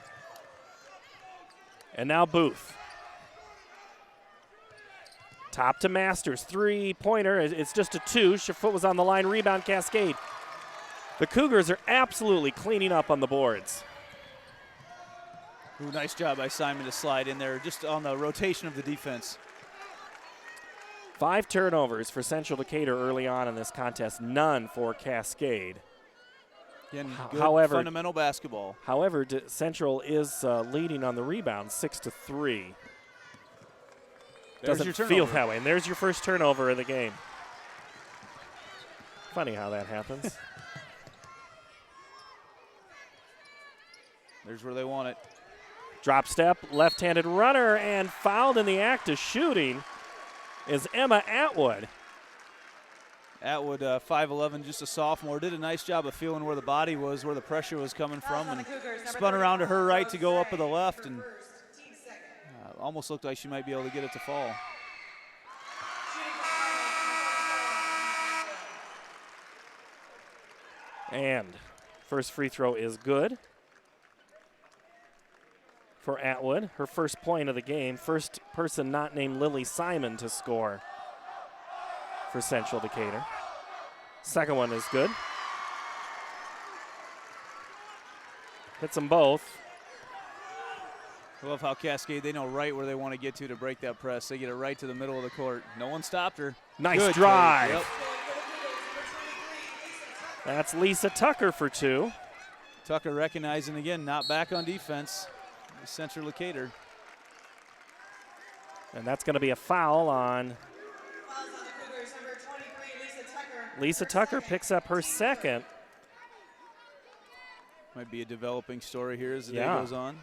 And now Booth. Top to Masters, three-pointer. It's just a 2. Shafut was on the line, rebound Cascade. The Cougars are absolutely cleaning up on the boards. Ooh, nice job by Simon to slide in there, just on the rotation of the defense. 5 turnovers for Central Decatur early on in this contest, none for Cascade. Again, good fundamental basketball. However, Central is leading on the rebound, 6-3. Doesn't feel that way. And there's your first turnover of the game. Funny how that happens. There's where they want it. Drop step, left-handed runner, and fouled in the act of shooting is Emma Atwood. Atwood, 5'11", just a sophomore, did a nice job of feeling where the body was, where the pressure was coming from, and spun around to her right to go up to the left, and almost looked like she might be able to get it to fall. And first free throw is good for Atwood. Her first point of the game. First person not named Lily Simon to score for Central Decatur. Second one is good. Hits them both. I love how Cascade, they know right where they want to get to break that press. They get it right to the middle of the court. No one stopped her. Nice Good drive. Yep. That's Lisa Tucker for 2. Tucker recognizing again, not back on defense. Central Decatur. And that's going to be a foul on Lisa Tucker. Picks up her second. Might be a developing story here as the day goes on.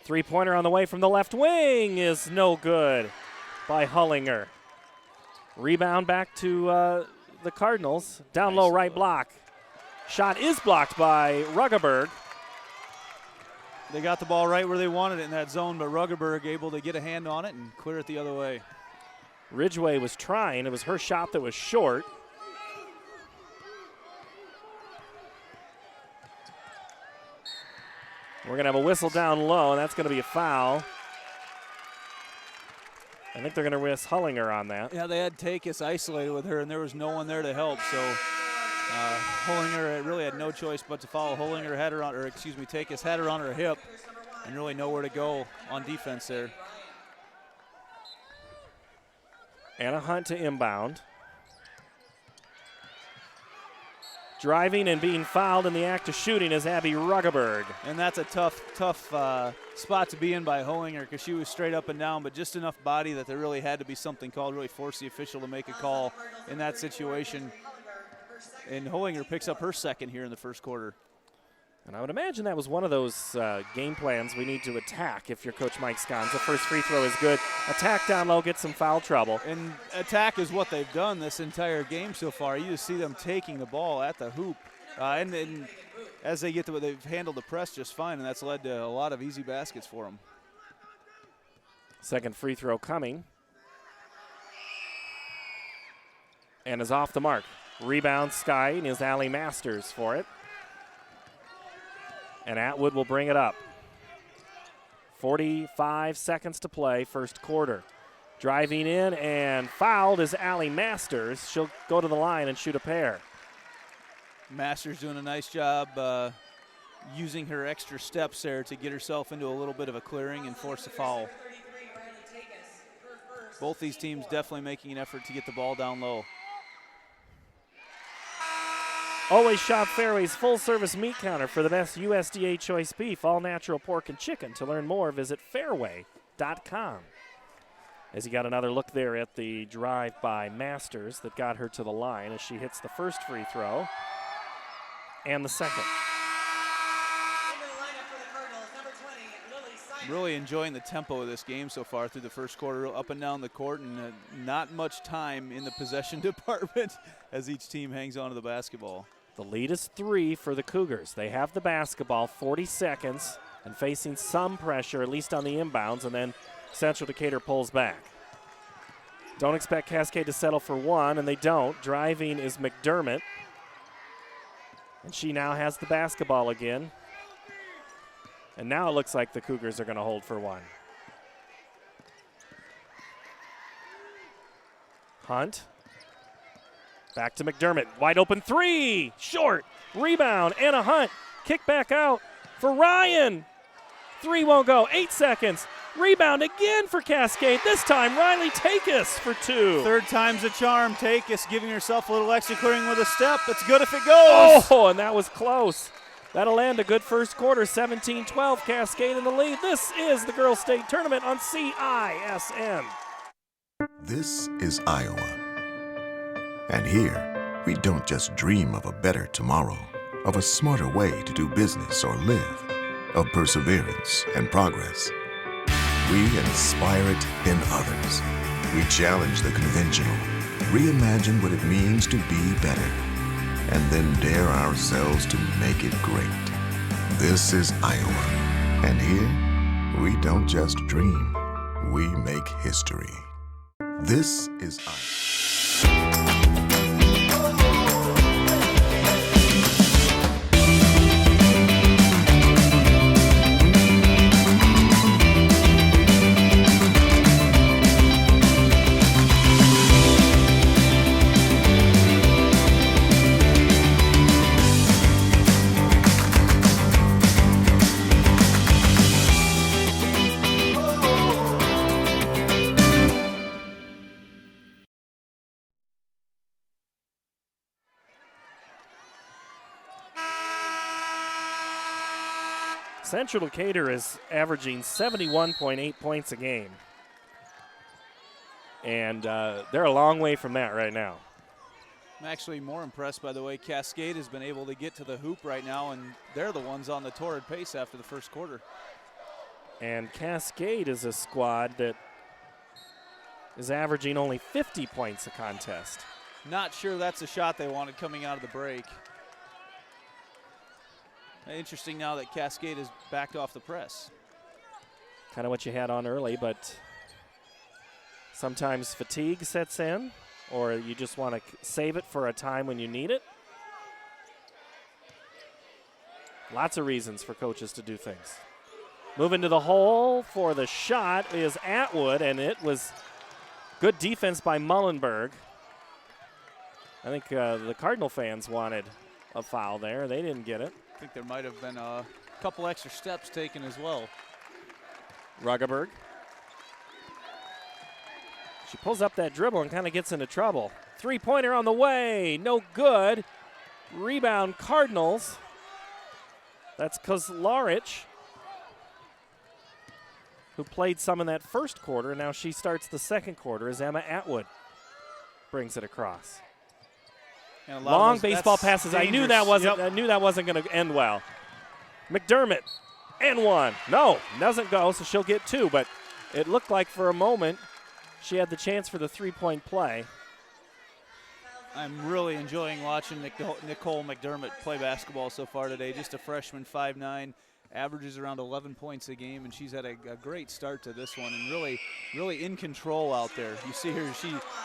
Three-pointer on the way from the left wing is no good by Hullinger. Rebound back to the Cardinals. Down low right block. Shot is blocked by Ruggeberg. They got the ball right where they wanted it in that zone, but Ruggeberg able to get a hand on it and clear it the other way. Ridgway was trying. It was her shot that was short. We're going to have a whistle down low, and that's going to be a foul. I think they're going to risk Hullinger on that. Yeah, they had Takis isolated with her, and there was no one there to help. So Hullinger really had no choice but to follow. Hullinger had her on, or excuse me, Takis had her on her hip, and really nowhere to go on defense there. Anna Hunt to inbound. Driving and being fouled in the act of shooting is Abby Ruggeberg. And that's a tough spot to be in by Hullinger because she was straight up and down, but just enough body that there really had to be something called, really force the official to make a call in that situation. And Hullinger picks up her second here in the first quarter. And I would imagine that was one of those game plans we need to attack if you're Coach Mike Scons. The first free throw is good. Attack down low, get some foul trouble. And attack is what they've done this entire game so far. You just see them taking the ball at the hoop. And then as they get to it, they've handled the press just fine, and that's led to a lot of easy baskets for them. Second free throw coming. And is off the mark. Rebound Sky, and is Allie Masters for it. And Atwood will bring it up. 45 seconds to play, first quarter. Driving in and fouled is Allie Masters. She'll go to the line and shoot a pair. Masters doing a nice job using her extra steps there to get herself into a little bit of a clearing and force a foul. Both these teams definitely making an effort to get the ball down low. Always Shop Fairway's full-service meat counter for the best USDA choice beef, all natural pork and chicken. To learn more, visit fairway.com. As you got another look there at the drive by Masters that got her to the line as she hits the first free throw and the second. Really enjoying the tempo of this game so far through the first quarter, up and down the court, and not much time in the possession department as each team hangs on to the basketball. The lead is 3 for the Cougars. They have the basketball, 40 seconds, and facing some pressure, at least on the inbounds, and then Central Decatur pulls back. Don't expect Cascade to settle for one, and they don't. Driving is McDermott. And she now has the basketball again. And now it looks like the Cougars are going to hold for one. Hunt. Back to McDermott. Wide open three. Short. Rebound. Anna Hunt. Kick back out for Ryan. Three won't go. 8 seconds. Rebound again for Cascade. This time, Riley Takis for 2. Third time's a charm. Takis giving herself a little extra clearing with a step. It's good if it goes. Oh, and that was close. That'll end a good first quarter. 17-12, Cascade in the lead. This is the Girls State Tournament on CISN. This is Iowa. And here, we don't just dream of a better tomorrow, of a smarter way to do business or live, of perseverance and progress. We inspire it in others. We challenge the conventional, reimagine what it means to be better, and then dare ourselves to make it great. This is Iowa. And here, we don't just dream, we make history. This is Iowa. Central Decatur is averaging 71.8 points a game. And they're a long way from that right now. I'm actually more impressed by the way Cascade has been able to get to the hoop right now, and they're the ones on the torrid pace after the first quarter. And Cascade is a squad that is averaging only 50 points a contest. Not sure that's the shot they wanted coming out of the break. Interesting now that Cascade has backed off the press. Kind of what you had on early, but sometimes fatigue sets in, or you just want to save it for a time when you need it. Lots of reasons for coaches to do things. Moving to the hole for the shot is Atwood, and it was good defense by Mullenberg. I think the Cardinal fans wanted a foul there. They didn't get it. I think there might have been a couple extra steps taken as well. Ruggeberg. She pulls up that dribble and kind of gets into trouble. Three-pointer on the way. No good. Rebound Cardinals. That's Kozlarich, who played some in that first quarter. Now she starts the second quarter as Emma Atwood brings it across. Long baseball passes. Dangerous. I knew that wasn't. Yep. I knew that wasn't going to end well. McDermott and one. No, doesn't go. So she'll get 2. But it looked like for a moment she had the chance for the 3-point play. I'm really enjoying watching Nicole McDermott play basketball so far today. Just a freshman, 5'9", averages around 11 points a game, and she's had a great start to this one, and really in control out there. You see her,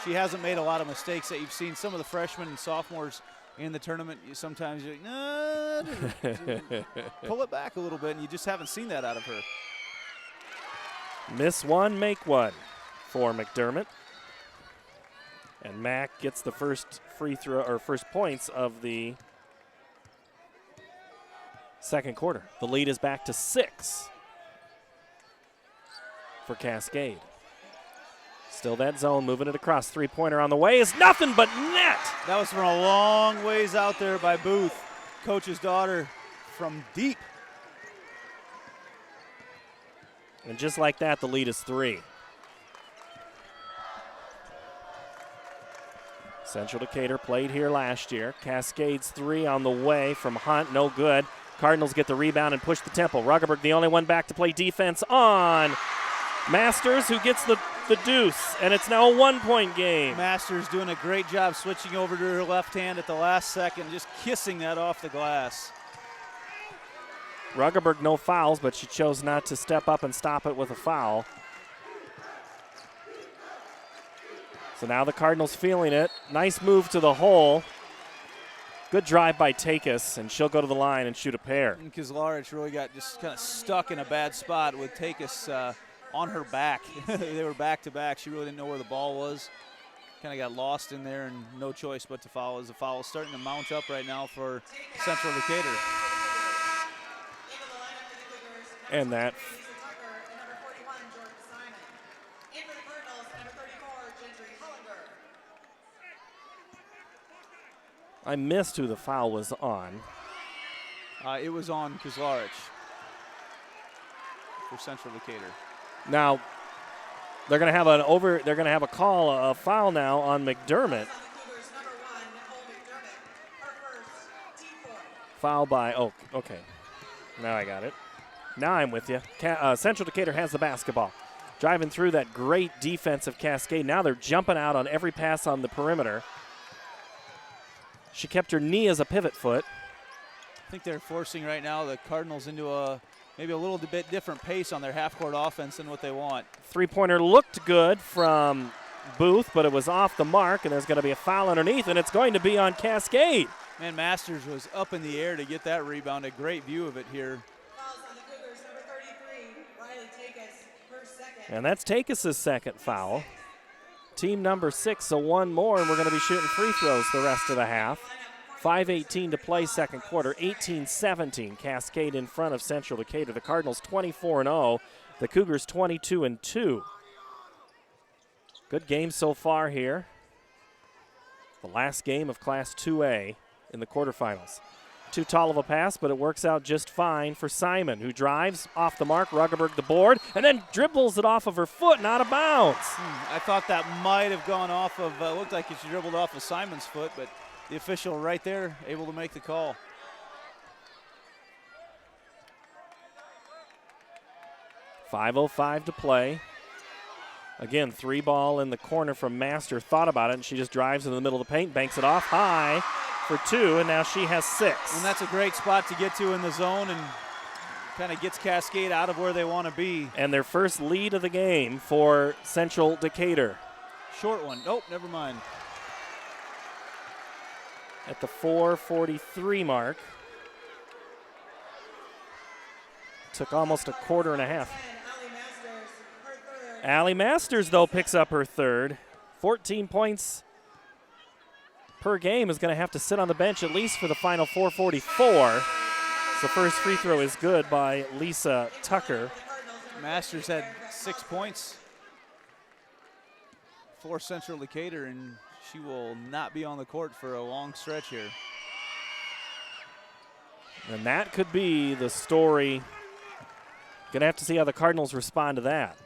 she hasn't made a lot of mistakes that you've seen some of the freshmen and sophomores in the tournament. Sometimes you're like, no, pull it back a little bit, and you just haven't seen that out of her. Miss one, make one for McDermott. And Mack gets the first free throw, or first points of the second quarter. The lead is back to 6 for Cascade. Still that zone, moving it across. Three-pointer on the way is nothing but net. That was from a long ways out there by Booth, coach's daughter, from deep. And just like that, the lead is 3. Central Decatur played here last year. Cascade's 3 on the way from Hunt, no good. Cardinals get the rebound and push the tempo. Ruggerberg, the only one back to play defense on Masters, who gets the deuce, and it's now a 1-point game. Masters doing a great job switching over to her left hand at the last second, just kissing that off the glass. Ruggerberg, no fouls, but she chose not to step up and stop it with a foul. So now the Cardinals feeling it. Nice move to the hole. Good drive by Takis, and she'll go to the line and shoot a pair. And Kazlarich really got just kind of stuck in a bad spot with Takis on her back. They were back-to-back. She really didn't know where the ball was. Kind of got lost in there, and no choice but to foul, as the foul is starting to mount up right now for Central Decatur. And that I missed who the foul was on. It was on Kazlarich for Central Decatur. Now they're going to have a foul now on McDermott. Foul by okay. Now I got it. Now I'm with you. Central Decatur has the basketball. Driving through that great defensive Cascade. Now they're jumping out on every pass on the perimeter. She kept her knee as a pivot foot. I think they're forcing right now the Cardinals into maybe a little bit different pace on their half-court offense than what they want. Three-pointer looked good from Booth, but it was off the mark, and there's going to be a foul underneath, and it's going to be on Cascade. Man, Masters was up in the air to get that rebound. A great view of it here. And that's Takis' second foul. Team number 6, so one more, and we're going to be shooting free throws the rest of the half. 5:18 to play second quarter, 18-17. Cascade in front of Central Decatur. The Cardinals 24-0, the Cougars 22-2. Good game so far here. The last game of Class 2A in the quarterfinals. Too tall of a pass, but it works out just fine for Simon, who drives off the mark, Ruggerberg the board, and then dribbles it off of her foot and out of bounds. I thought that might have gone off of, looked like she dribbled off of Simon's foot, but the official right there able to make the call. .505 to play. Again, 3-ball in the corner from Master. Thought about it, and she just drives in the middle of the paint, banks it off high for 2, and now she has 6. And that's a great spot to get to in the zone, and kind of gets Cascade out of where they want to be. And their first lead of the game for Central Decatur. Short one. Nope, never mind. At the 4:43 mark. Took almost a quarter and a half. Allie Masters, though, picks up her third. 14 points per game, is going to have to sit on the bench at least for the final 4:44. So first free throw is good by Lisa Tucker. Masters had 6 points for Central Decatur, and she will not be on the court for a long stretch here. And that could be the story. Going to have to see how the Cardinals respond to that.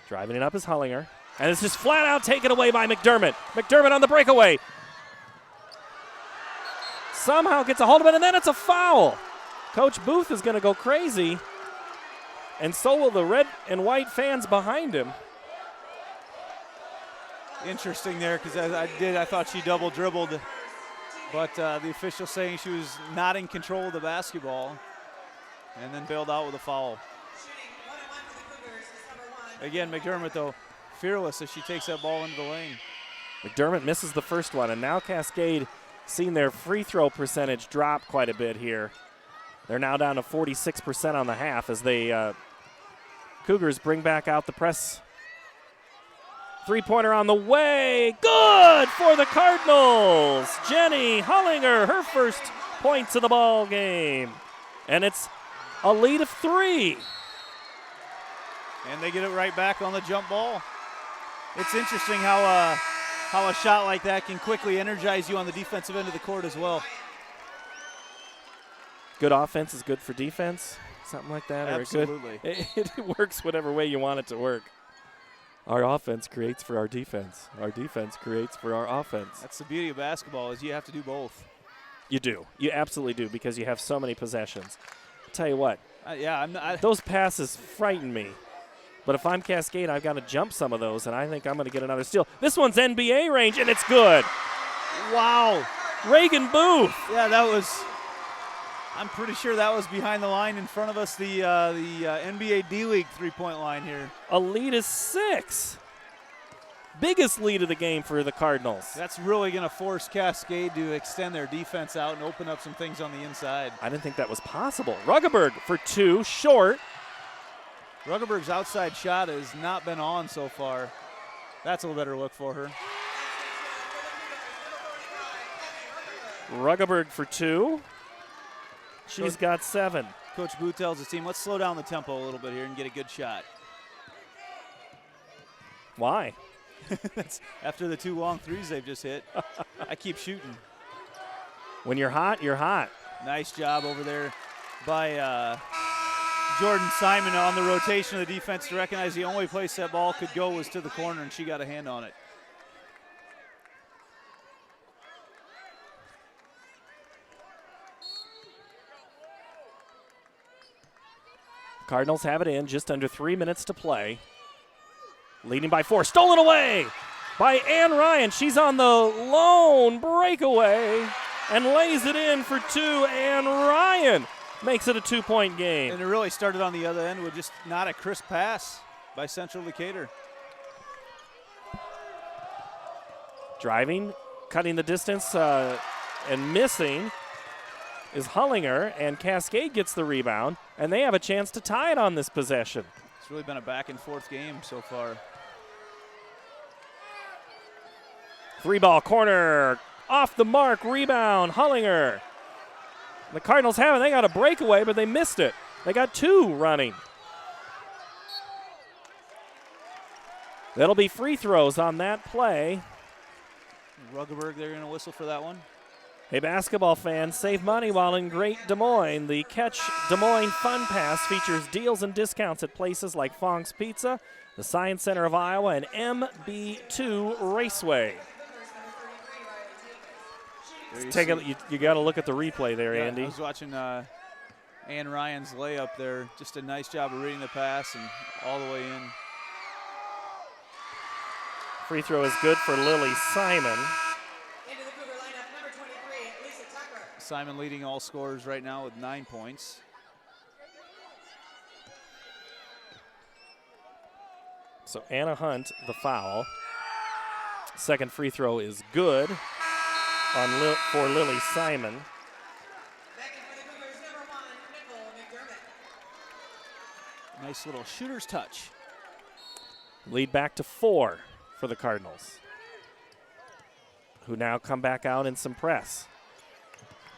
Driving it up is Hullinger. And it's just flat out taken away by McDermott. McDermott on the breakaway. Somehow gets a hold of it, and then it's a foul. Coach Booth is going to go crazy, and so will the red and white fans behind him. Interesting there, because I thought she double dribbled, but the official saying she was not in control of the basketball, and then bailed out with a foul. Again, McDermott, though, fearless as she takes that ball into the lane. McDermott misses the first one, and now Cascade seen their free throw percentage drop quite a bit here. They're now down to 46% on the half as they Cougars bring back out the press. Three-pointer on the way. Good for the Cardinals. Jenny Hullinger, her first points of the ball game. And it's a lead of 3. And they get it right back on the jump ball. It's interesting how a shot like that can quickly energize you on the defensive end of the court as well. Good offense is good for defense, something like that. Absolutely. Or it works whatever way you want it to work. Our offense creates for our defense. Our defense creates for our offense. That's the beauty of basketball is you have to do both. You do. You absolutely do because you have so many possessions. I'll tell you what. Yeah, those passes frighten me. But if I'm Cascade, I've got to jump some of those, and I think I'm going to get another steal. This one's NBA range, and it's good. Wow. Reagan Booth. Yeah, that was – I'm pretty sure that was behind the line in front of us, the NBA D-League three-point line here. A lead is 6. Biggest lead of the game for the Cardinals. That's really going to force Cascade to extend their defense out and open up some things on the inside. I didn't think that was possible. Ruggeberg for 2, short. Ruggeberg's outside shot has not been on so far. That's a little better look for her. Ruggeberg for 2. She's got 7. Coach Booth tells his team, let's slow down the tempo a little bit here and get a good shot. Why? That's after the 2 long threes they've just hit. I keep shooting. When you're hot, you're hot. Nice job over there by Jordan Simon on the rotation of the defense to recognize the only place that ball could go was to the corner, and she got a hand on it. Cardinals have it in, just under 3 minutes to play. Leading by 4, stolen away by Ann Ryan. She's on the lone breakaway and lays it in for 2. Ann Ryan makes it a 2-point game. And it really started on the other end with just not a crisp pass by Central Decatur. Driving, cutting the distance, and missing is Hullinger, and Cascade gets the rebound, and they have a chance to tie it on this possession. It's really been a back-and-forth game so far. 3-ball corner, off the mark, rebound, Hullinger. The Cardinals have it. They got a breakaway, but they missed it. They got 2 running. That'll be free throws on that play. Ruggeberg, they're going to whistle for that one. Hey, basketball fans, save money while in Great Des Moines. The Catch Des Moines Fun Pass features deals and discounts at places like Fong's Pizza, the Science Center of Iowa, and MB2 Raceway. You got to look at the replay there, Andy. I was watching Ann Ryan's layup there. Just a nice job of reading the pass and all the way in. Free throw is good for Lily Simon. Simon leading all scorers right now with 9 points. So Anna Hunt, the foul. Second free throw is good for Lily Simon. Nice little shooter's touch. Lead back to 4 for the Cardinals, who now come back out in some press.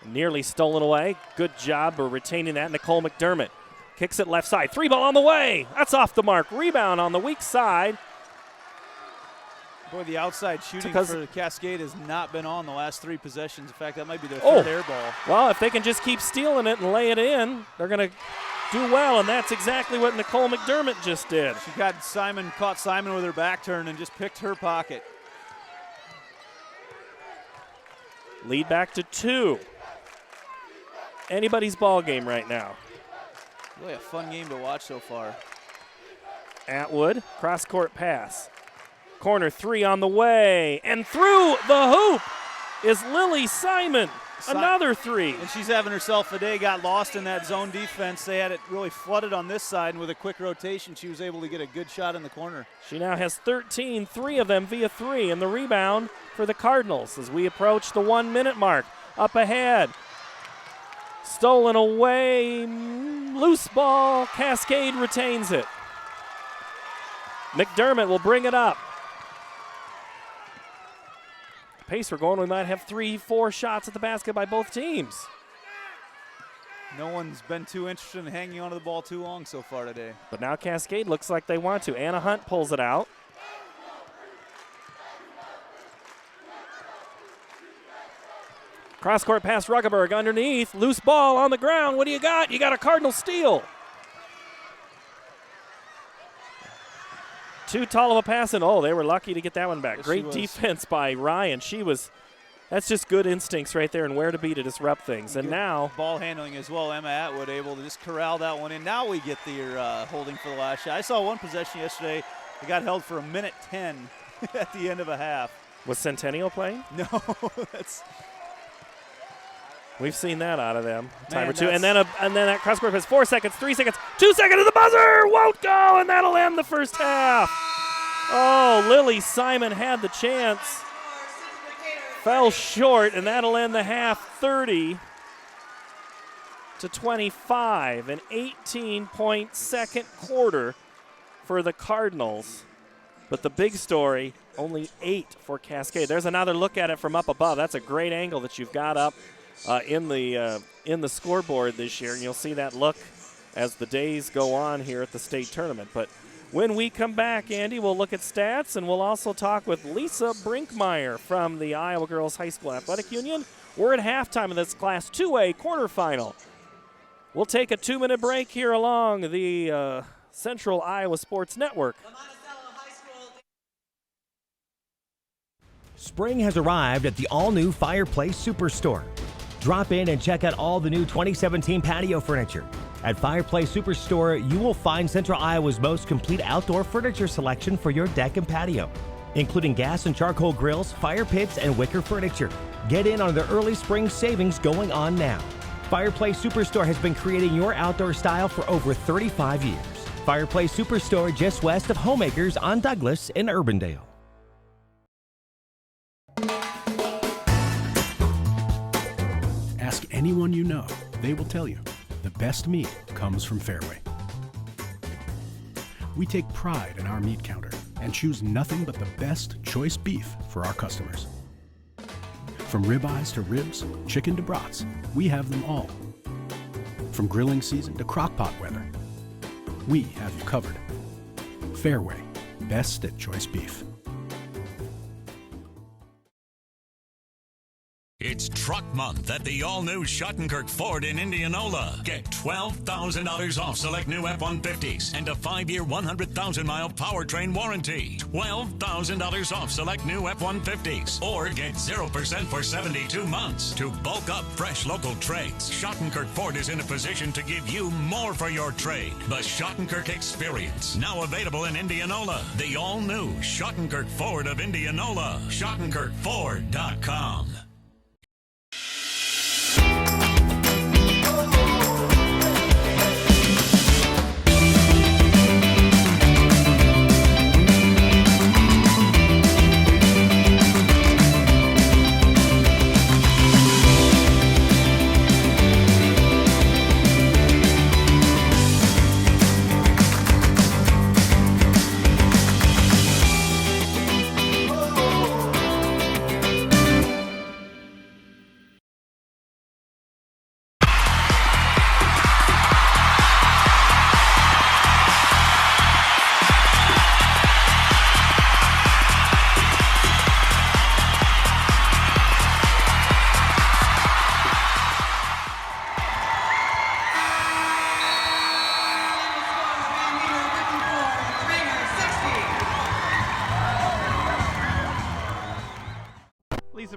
Nearly stolen away. Good job of retaining that. Nicole McDermott kicks it left side. 3-ball on the way. That's off the mark. Rebound on the weak side. Boy, the outside shooting for the Cascade has not been on the last 3 possessions. In fact, that might be their third air ball. Well, if they can just keep stealing it and lay it in, they're going to do well, and that's exactly what Nicole McDermott just did. She caught Simon with her back turn and just picked her pocket. Lead back to 2. Anybody's ball game right now. Really a fun game to watch so far. Atwood, cross-court pass. Corner 3 on the way, and through the hoop is Lily Simon. Another 3. And she's having herself a day, got lost in that zone defense. They had it really flooded on this side, and with a quick rotation, she was able to get a good shot in the corner. She now has 13, 3 of them via 3, and the rebound for the Cardinals as we approach the 1-minute mark. Up ahead. Stolen away, loose ball, Cascade retains it. McDermott will bring it up. Pace we're going, we might have 3-4 shots at the basket by both teams. No one's been too interested in hanging onto the ball too long so far today. But now Cascade looks like they want to. Anna Hunt pulls it out. Cross-court pass, Ruggeberg underneath. Loose ball on the ground. What do you got? You got a Cardinal steal. Too tall of a pass, and they were lucky to get that one back. Yes, Great defense by Ryan. That's just good instincts right there and where to be to disrupt things. And good now ball handling as well. Emma Atwood able to just corral that one in. Now we get the holding for the last shot. I saw one possession yesterday. They got held for 1:10 at the end of a half. Was Centennial playing? No, that's. We've seen that out of them. Time Man, or two. And then that cross court pass, 4 seconds, 3 seconds, 2 seconds, and the buzzer won't go, and that'll end the first half. Oh, Lily Simon had the chance. Fell short, and that'll end the half 30-25. An 18-point second quarter for the Cardinals. But the big story, only 8 for Cascade. There's another look at it from up above. That's a great angle that you've got up in the scoreboard this year, and you'll see that look as the days go on here at the state tournament. But when we come back, Andy, we'll look at stats, and we'll also talk with Lisa Brinkmeyer from the Iowa Girls High School Athletic Union. We're at halftime of this Class 2A quarterfinal. We'll take a 2-minute break here along the Central Iowa Sports Network. Spring has arrived at the all-new Fireplace Superstore. Drop in and check out all the new 2017 patio furniture. At Fireplace Superstore, you will find Central Iowa's most complete outdoor furniture selection for your deck and patio, including gas and charcoal grills, fire pits, and wicker furniture. Get in on the early spring savings going on now. Fireplace Superstore has been creating your outdoor style for over 35 years. Fireplace Superstore just west of Homeacres on Douglas in Urbandale. Ask anyone you know, they will tell you the best meat comes from Fairway. We take pride in our meat counter and choose nothing but the best choice beef for our customers. From ribeyes to ribs, chicken to brats, we have them all. From grilling season to crockpot weather, we have you covered. Fairway, best at choice beef. It's Truck Month at the all-new Schottenkirk Ford in Indianola. Get $12,000 off select new F-150s and a 5-year, 100,000-mile powertrain warranty. $12,000 off select new F-150s. Or get 0% for 72 months. To bulk up fresh local trades, Schottenkirk Ford is in a position to give you more for your trade. The Schottenkirk Experience, now available in Indianola. The all-new Schottenkirk Ford of Indianola. SchottenkirkFord.com.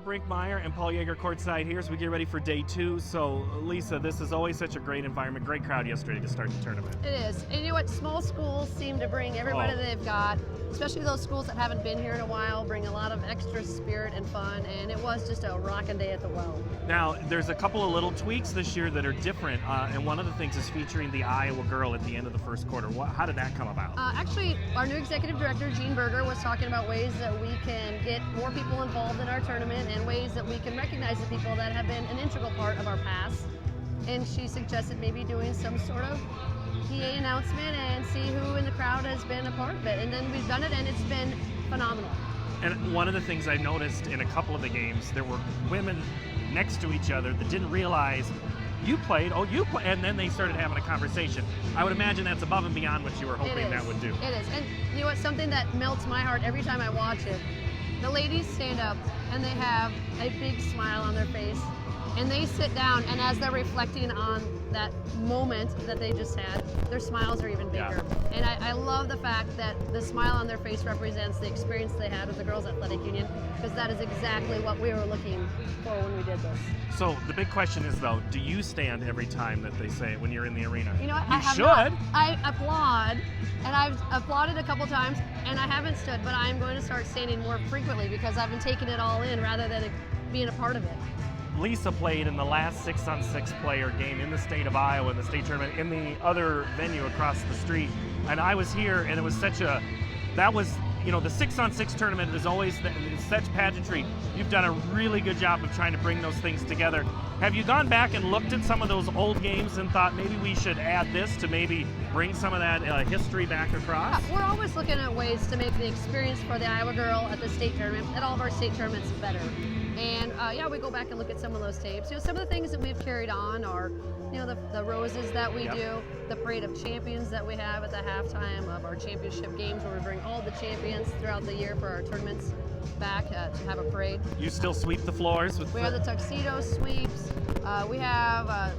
Brinkmeyer and Paul Yeager courtside here as we get ready for day 2. So, Lisa, this is always such a great environment. Great crowd yesterday to start the tournament. It is. And you know what? Small schools seem to bring everybody they've got, especially those schools that haven't been here in a while, bring a lot of extra spirit and fun. And it was just a rockin' day at the Well. Now, there's a couple of little tweaks this year that are different. And one of the things is featuring the Iowa girl at the end of the first quarter. How did that come about? Actually, our new executive director, Gene Berger, was talking about ways that we can get more people involved in our tournament and ways that we can recognize the people that have been an integral part of our past. And she suggested maybe doing some sort of PA announcement and see who in the crowd has been a part of it. And then we've done it, and it's been phenomenal. And one of the things I noticed in a couple of the games, there were women next to each other that didn't realize you played, and then they started having a conversation. I would imagine that's above and beyond what you were hoping that would do. It is. And you know what? Something that melts my heart every time I watch it. The ladies stand up and they have a big smile on their face and they sit down, and as they're reflecting on that moment that they just had, their smiles are even bigger. Yeah. And I love the fact that the smile on their face represents the experience they had with the Girls Athletic Union, because that is exactly what we were looking for when we did this. So the big question is, though, do you stand every time that they say it when you're in the arena? You know what? You I have should. not. I applaud, and I've applauded a couple times, and I haven't stood, but I'm going to start standing more frequently because I've been taking it all in rather than being a part of it. Lisa played in the last 6-on-6 player game in the state of Iowa in the state tournament in the other venue across the street. And I was here, and it was such a, that was, you know, the 6-on-6 tournament is always it's such pageantry. You've done a really good job of trying to bring those things together. Have you gone back and looked at some of those old games and thought maybe we should add this to maybe bring some of that history back across? Yeah, we're always looking at ways to make the experience for the Iowa girl at the state tournament, at all of our state tournaments, better. And yeah, we go back and look at some of those tapes. You know, some of the things that we've carried on are, you know, the roses that we do, the parade of champions that we have at the halftime of our championship games, where we bring all the champions throughout the year for our tournaments back to have a parade. You still sweep the floors with We have the tuxedo sweeps. We have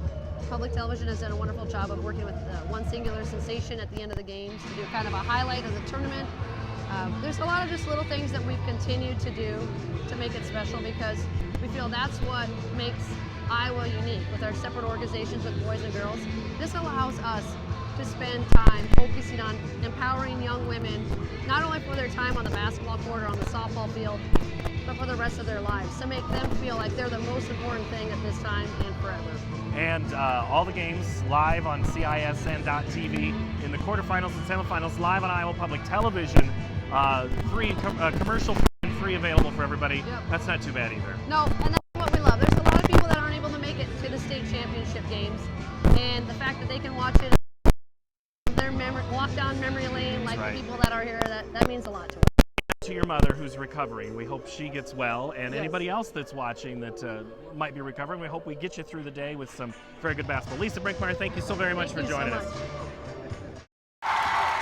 public television has done a wonderful job of working with One Singular Sensation at the end of the games to do kind of a highlight of the tournament. There's a lot of just little things that we've continued to do to make it special, because we feel that's what makes Iowa unique with our separate organizations with boys and girls. This allows us to spend time focusing on empowering young women, not only for their time on the basketball court or on the softball field, but for the rest of their lives, to make them feel like they're the most important thing at this time and forever. And all the games live on CISN.TV in the quarterfinals and semifinals, live on Iowa Public Television, free, commercial free, available for everybody. Yep. That's not too bad either. No, and that's what we love. There's a lot of people that aren't able to make it to the state championship games, and the fact that they can watch it, walk down memory lane like the people that are here, that means a lot to us. To your mother, who's recovering, we hope she gets well, and anybody else that's watching that might be recovering, we hope we get you through the day with some very good basketball. Lisa Brinkmeyer, thank you so very much for joining us.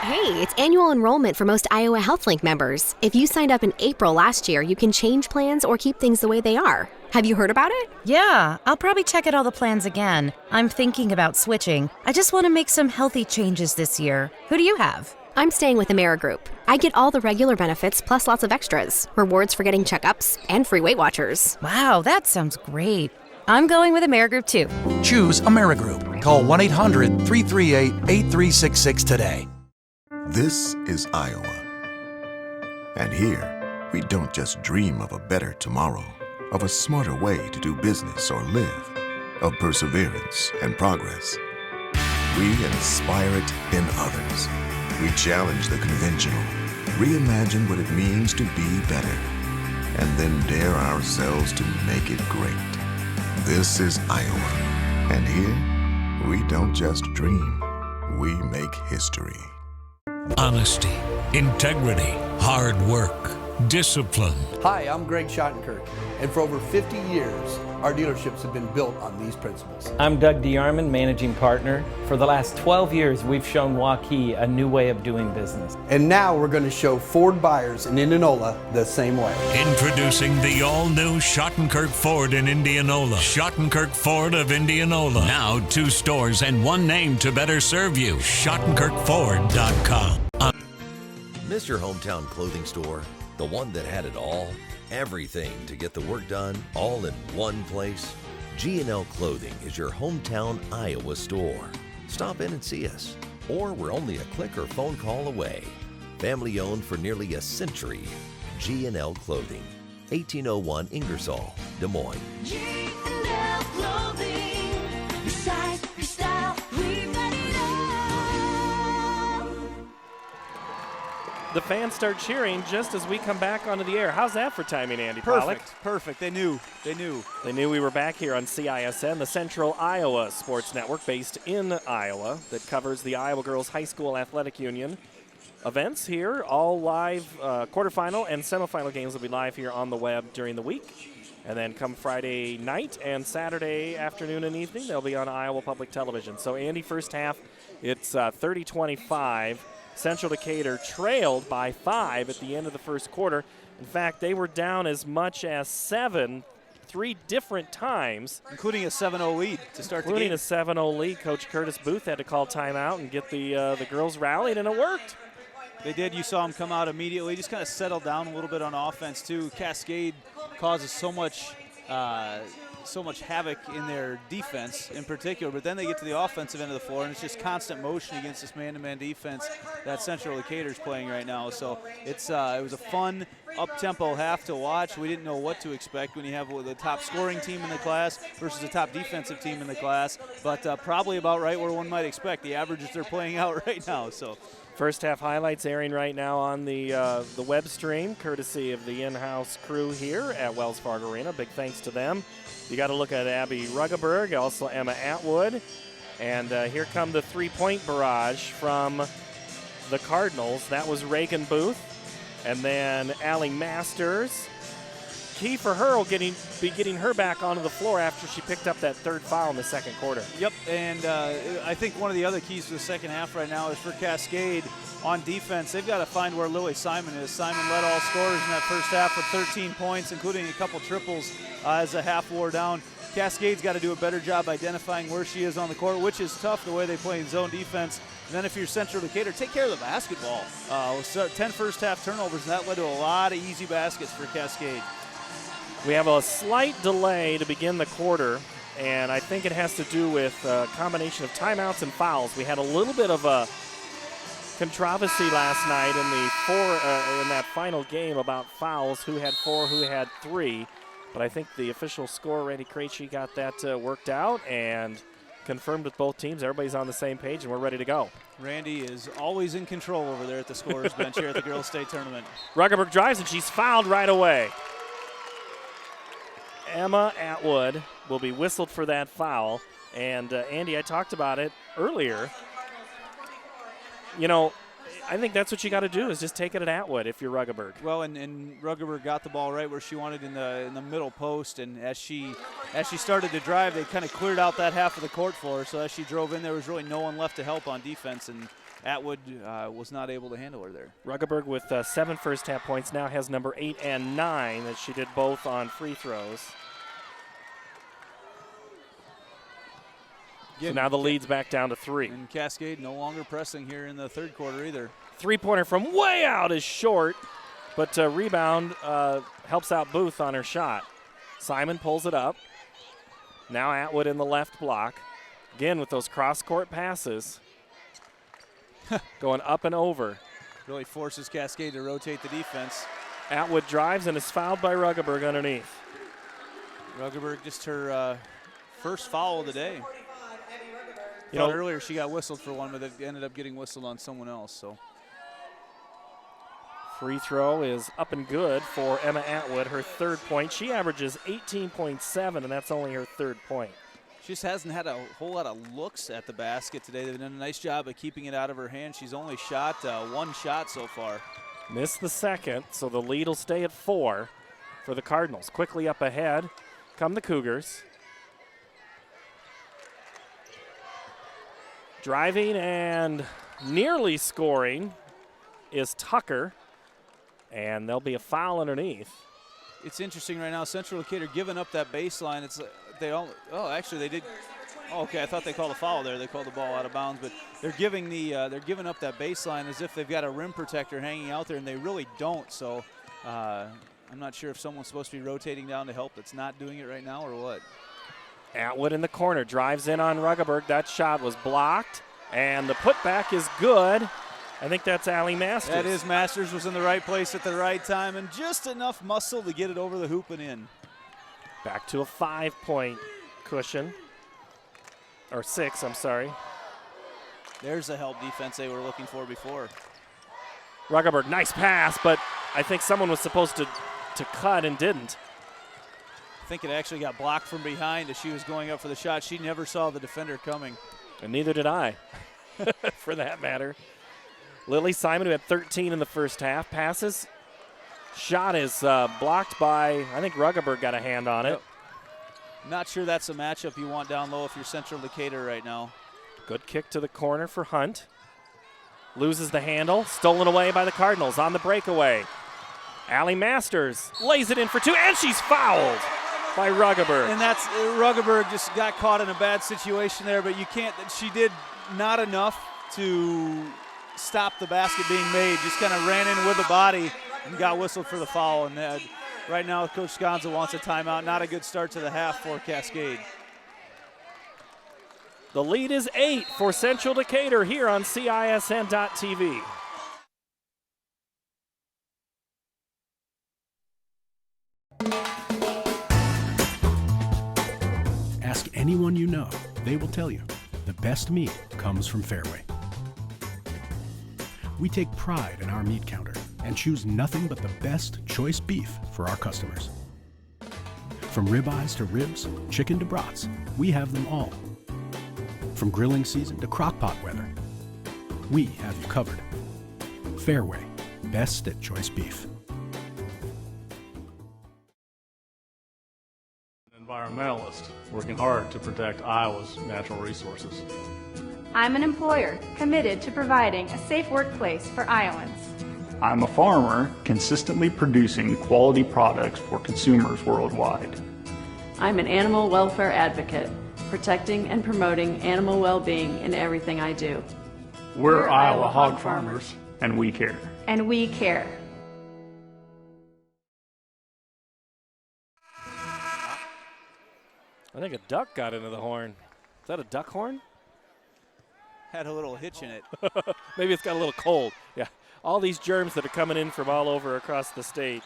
Hey, it's annual enrollment for most Iowa HealthLink members. If you signed up in April last year, you can change plans or keep things the way they are. Have you heard about it? Yeah, I'll probably check out all the plans again. I'm thinking about switching. I just want to make some healthy changes this year. Who do you have? I'm staying with AmeriGroup. I get all the regular benefits plus lots of extras. Rewards for getting checkups and free Weight Watchers. Wow, that sounds great. I'm going with AmeriGroup too. Choose AmeriGroup. Call 1-800-338-8366 today. This is Iowa. And here, we don't just dream of a better tomorrow, of a smarter way to do business or live, of perseverance and progress. We inspire it in others. We challenge the conventional, reimagine what it means to be better, and then dare ourselves to make it great. This is Iowa. And here, we don't just dream, we make history. Honesty, integrity, hard work, discipline. Hi, I'm Greg Schottenkirk, and for over 50 years, our dealerships have been built on these principles. I'm Doug DeArmond, managing partner. For the last 12 years, we've shown Waukee a new way of doing business. And now we're going to show Ford buyers in Indianola the same way. Introducing the all-new Schottenkirk Ford in Indianola. Schottenkirk Ford of Indianola. Now 2 stores and 1 name to better serve you. SchottenkirkFord.com. Miss your hometown clothing store? The one that had it all? Everything to get the work done, all in one place? G&L Clothing is your hometown Iowa store. Stop in and see us, or we're only a click or phone call away. Family owned for nearly a century. G&L Clothing, 1801 Ingersoll, Des Moines. G&L Clothing, your size, your style, we've got it all. The fans start cheering just as we come back onto the air. How's that for timing, Andy Pollack? Perfect. They knew. They knew we were back here on CISN, the Central Iowa Sports Network, based in Iowa, that covers the Iowa Girls High School Athletic Union events here. All live quarterfinal and semifinal games will be live here on the web during the week. And then come Friday night and Saturday afternoon and evening, they'll be on Iowa Public Television. So, Andy, first half, it's 30-25. Central Decatur trailed by 5 at the end of the first quarter. In fact, they were down as much as 7 3 different times. Including a 7-0 lead to start the game. Including a 7-0 lead. Coach Curtis Booth had to call timeout and get the girls rallied, and it worked. They did. You saw them come out immediately. Just kind of settled down a little bit on offense, too. Cascade causes so much havoc in their defense in particular, but then they get to the offensive end of the floor, and it's just constant motion against this man-to-man defense that Central Decatur is playing right now. So it was a fun, up-tempo half to watch. We didn't know what to expect when you have the top scoring team in the class versus the top defensive team in the class, but probably about right where one might expect. The averages they're playing out right now. So. First half highlights airing right now on the web stream, courtesy of the in-house crew here at Wells Fargo Arena. Big thanks to them. You got to look at Abby Ruggeberg, also Emma Atwood. And here come the three-point barrage from the Cardinals. That was Reagan Booth. And then Allie Masters. Key for her will be getting her back onto the floor after she picked up that 3rd foul in the 2nd quarter. Yep, and I think one of the other keys to the second half right now is for Cascade on defense. They've got to find where Lily Simon is. Simon led all scorers in that first half with 13 points, including a couple triples as the half wore down. Cascade's got to do a better job identifying where she is on the court, which is tough the way they play in zone defense. And then if you're Central Decatur, take care of the basketball. 10 first half turnovers, and that led to a lot of easy baskets for Cascade. We have a slight delay to begin the quarter, and I think it has to do with a combination of timeouts and fouls. We had a little bit of a controversy last night in that final game about fouls, who had 4, who had 3. But I think the official scorer, Randy Krejci, got that worked out and confirmed with both teams. Everybody's on the same page, and we're ready to go. Randy is always in control over there at the scorer's bench here at the Girls State Tournament. Ruggeberg drives, and she's fouled right away. Emma Atwood will be whistled for that foul. And, Andy, I talked about it earlier. You know, I think that's what you got to do is just take it at Atwood if you're Ruggeberg. Well, and Ruggeberg got the ball right where she wanted in the middle post, and as she started to drive, they kind of cleared out that half of the court for her. So as she drove in, there was really no one left to help on defense, and Atwood was not able to handle her there. Ruggeberg with 7 first half points now has number 8 and 9 that she did both on free throws. So now the lead's back down to 3. And Cascade no longer pressing here in the 3rd quarter either. Three-pointer from way out is short, but rebound helps out Booth on her shot. Simon pulls it up. Now Atwood in the left block. Again with those cross-court passes. Going up and over. Really forces Cascade to rotate the defense. Atwood drives and is fouled by Ruggeberg underneath. Ruggeberg just her first foul of the day. You know, earlier she got whistled for one, but it ended up getting whistled on someone else. So free throw is up and good for Emma Atwood, her 3rd point. She averages 18.7, and that's only her 3rd point. She just hasn't had a whole lot of looks at the basket today. They've done a nice job of keeping it out of her hand. She's only shot 1 shot so far. Missed the 2nd, so the lead will stay at 4 for the Cardinals. Quickly up ahead come the Cougars. Driving and nearly scoring is Tucker, and there'll be a foul underneath. It's interesting right now. Central Decatur giving up that baseline. It's actually they did. Oh, okay, I thought they called a foul there. They called the ball out of bounds, but they're giving they're giving up that baseline as if they've got a rim protector hanging out there, and they really don't. So I'm not sure if someone's supposed to be rotating down to help that's not doing it right now or what. Atwood in the corner, drives in on Ruggeberg. That shot was blocked, and the putback is good. I think that's Allie Masters. That is. Masters was in the right place at the right time, and just enough muscle to get it over the hoop and in. Back to a 5-point cushion. Or 6, I'm sorry. There's the help defense they were looking for before. Ruggeberg, nice pass, but I think someone was supposed to cut and didn't. I think it actually got blocked from behind as she was going up for the shot. She never saw the defender coming. And neither did I, for that matter. Lily Simon, who had 13 in the first half, passes. Shot is blocked by, I think Ruggeberg got a hand on it. Not sure that's a matchup you want down low if you're Central Decatur right now. Good kick to the corner for Hunt. Loses the handle, stolen away by the Cardinals on the breakaway. Allie Masters lays it in for 2, and she's fouled by Ruggeberg. And that's Ruggeberg just got caught in a bad situation there, but you can't. She did not enough to stop the basket being made. Just kind of ran in with the body and got whistled for the foul. And right now, Coach Sconza wants a timeout. Not a good start to the half for Cascade. The lead is 8 for Central Decatur here on CISN.TV. Ask anyone you know, they will tell you the best meat comes from Fairway. We take pride in our meat counter and choose nothing but the best choice beef for our customers. From ribeyes to ribs, chicken to brats, we have them all. From grilling season to crock-pot weather, we have you covered. Fairway, best at choice beef. Environmentalist, working hard to protect Iowa's natural resources. I'm an employer committed to providing a safe workplace for Iowans. I'm a farmer consistently producing quality products for consumers worldwide. I'm an animal welfare advocate, protecting and promoting animal well-being in everything I do. We're Iowa hog farmers, and we care. And we care. I think a duck got into the horn. Is that a duck horn? Had a little hitch in it. Maybe it's got a little cold. Yeah, all these germs that are coming in from all over across the state.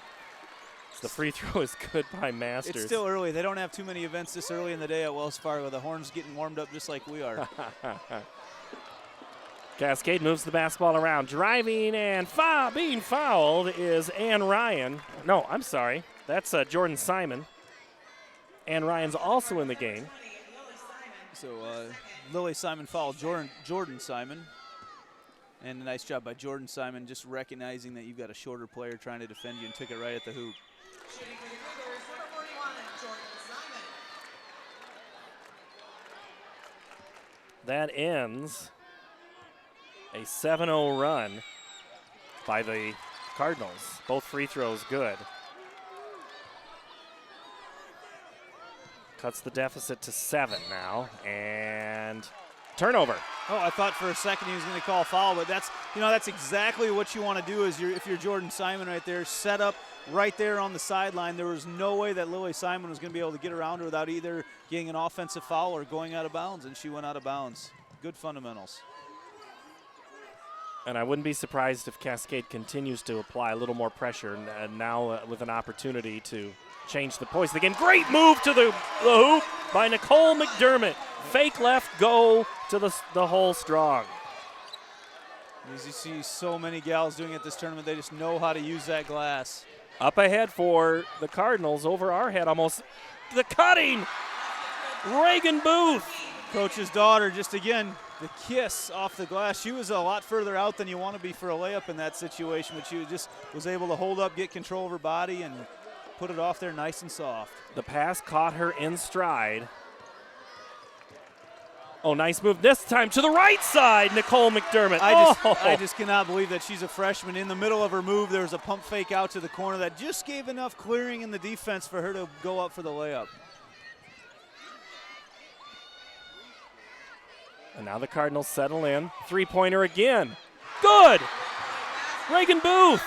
The free throw is good by Masters. It's still early. They don't have too many events this early in the day at Wells Fargo. The horn's getting warmed up just like we are. Cascade moves the basketball around. Driving and being fouled is Ann Ryan. No, I'm sorry. That's Jordan Simon. Ann Ryan's also in the game. So Lily Simon fouled Jordan Simon. And a nice job by Jordan Simon just recognizing that you've got a shorter player trying to defend you and took it right at the hoop. That ends a 7-0 run by the Cardinals. Both free throws good. Cuts the deficit to 7 now, and turnover. Oh, I thought for a second he was going to call foul, but that's exactly what you want to do. Is if you're Jordan Simon right there, set up right there on the sideline. There was no way that Lily Simon was going to be able to get around her without either getting an offensive foul or going out of bounds, and she went out of bounds. Good fundamentals. And I wouldn't be surprised if Cascade continues to apply a little more pressure, and now with an opportunity to change the poise of the game. Great move to the hoop by Nicole McDermott. Fake left, go to the hole strong. As you see so many gals doing at this tournament, they just know how to use that glass. Up ahead for the Cardinals, over our head almost. The cutting, Reagan Booth. Coach's daughter, just again, the kiss off the glass. She was a lot further out than you want to be for a layup in that situation, but she just was able to hold up, get control of her body, and put it off there nice and soft. The pass caught her in stride. Oh, nice move this time to the right side, Nicole McDermott. I just cannot believe that she's a freshman. In the middle of her move, there was a pump fake out to the corner that just gave enough clearing in the defense for her to go up for the layup. And now the Cardinals settle in. Three-pointer again. Good! Reagan Booth.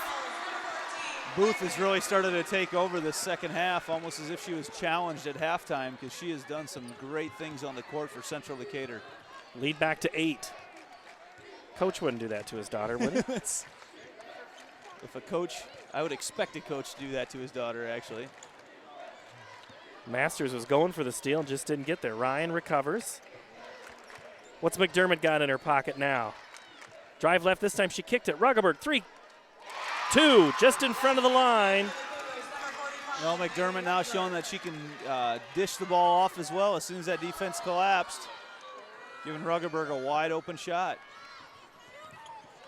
Booth has really started to take over the second half, almost as if she was challenged at halftime, because she has done some great things on the court for Central Decatur. Lead back to 8. Coach wouldn't do that to his daughter, would he? If a coach, I would expect a coach to do that to his daughter, actually. Masters was going for the steal and just didn't get there. Ryan recovers. What's McDermott got in her pocket now? Drive left this time. She kicked it. Ruggeberg, 3-2, just in front of the line. Well, McDermott now showing that she can dish the ball off as well as soon as that defense collapsed. Giving Ruggeberg a wide open shot.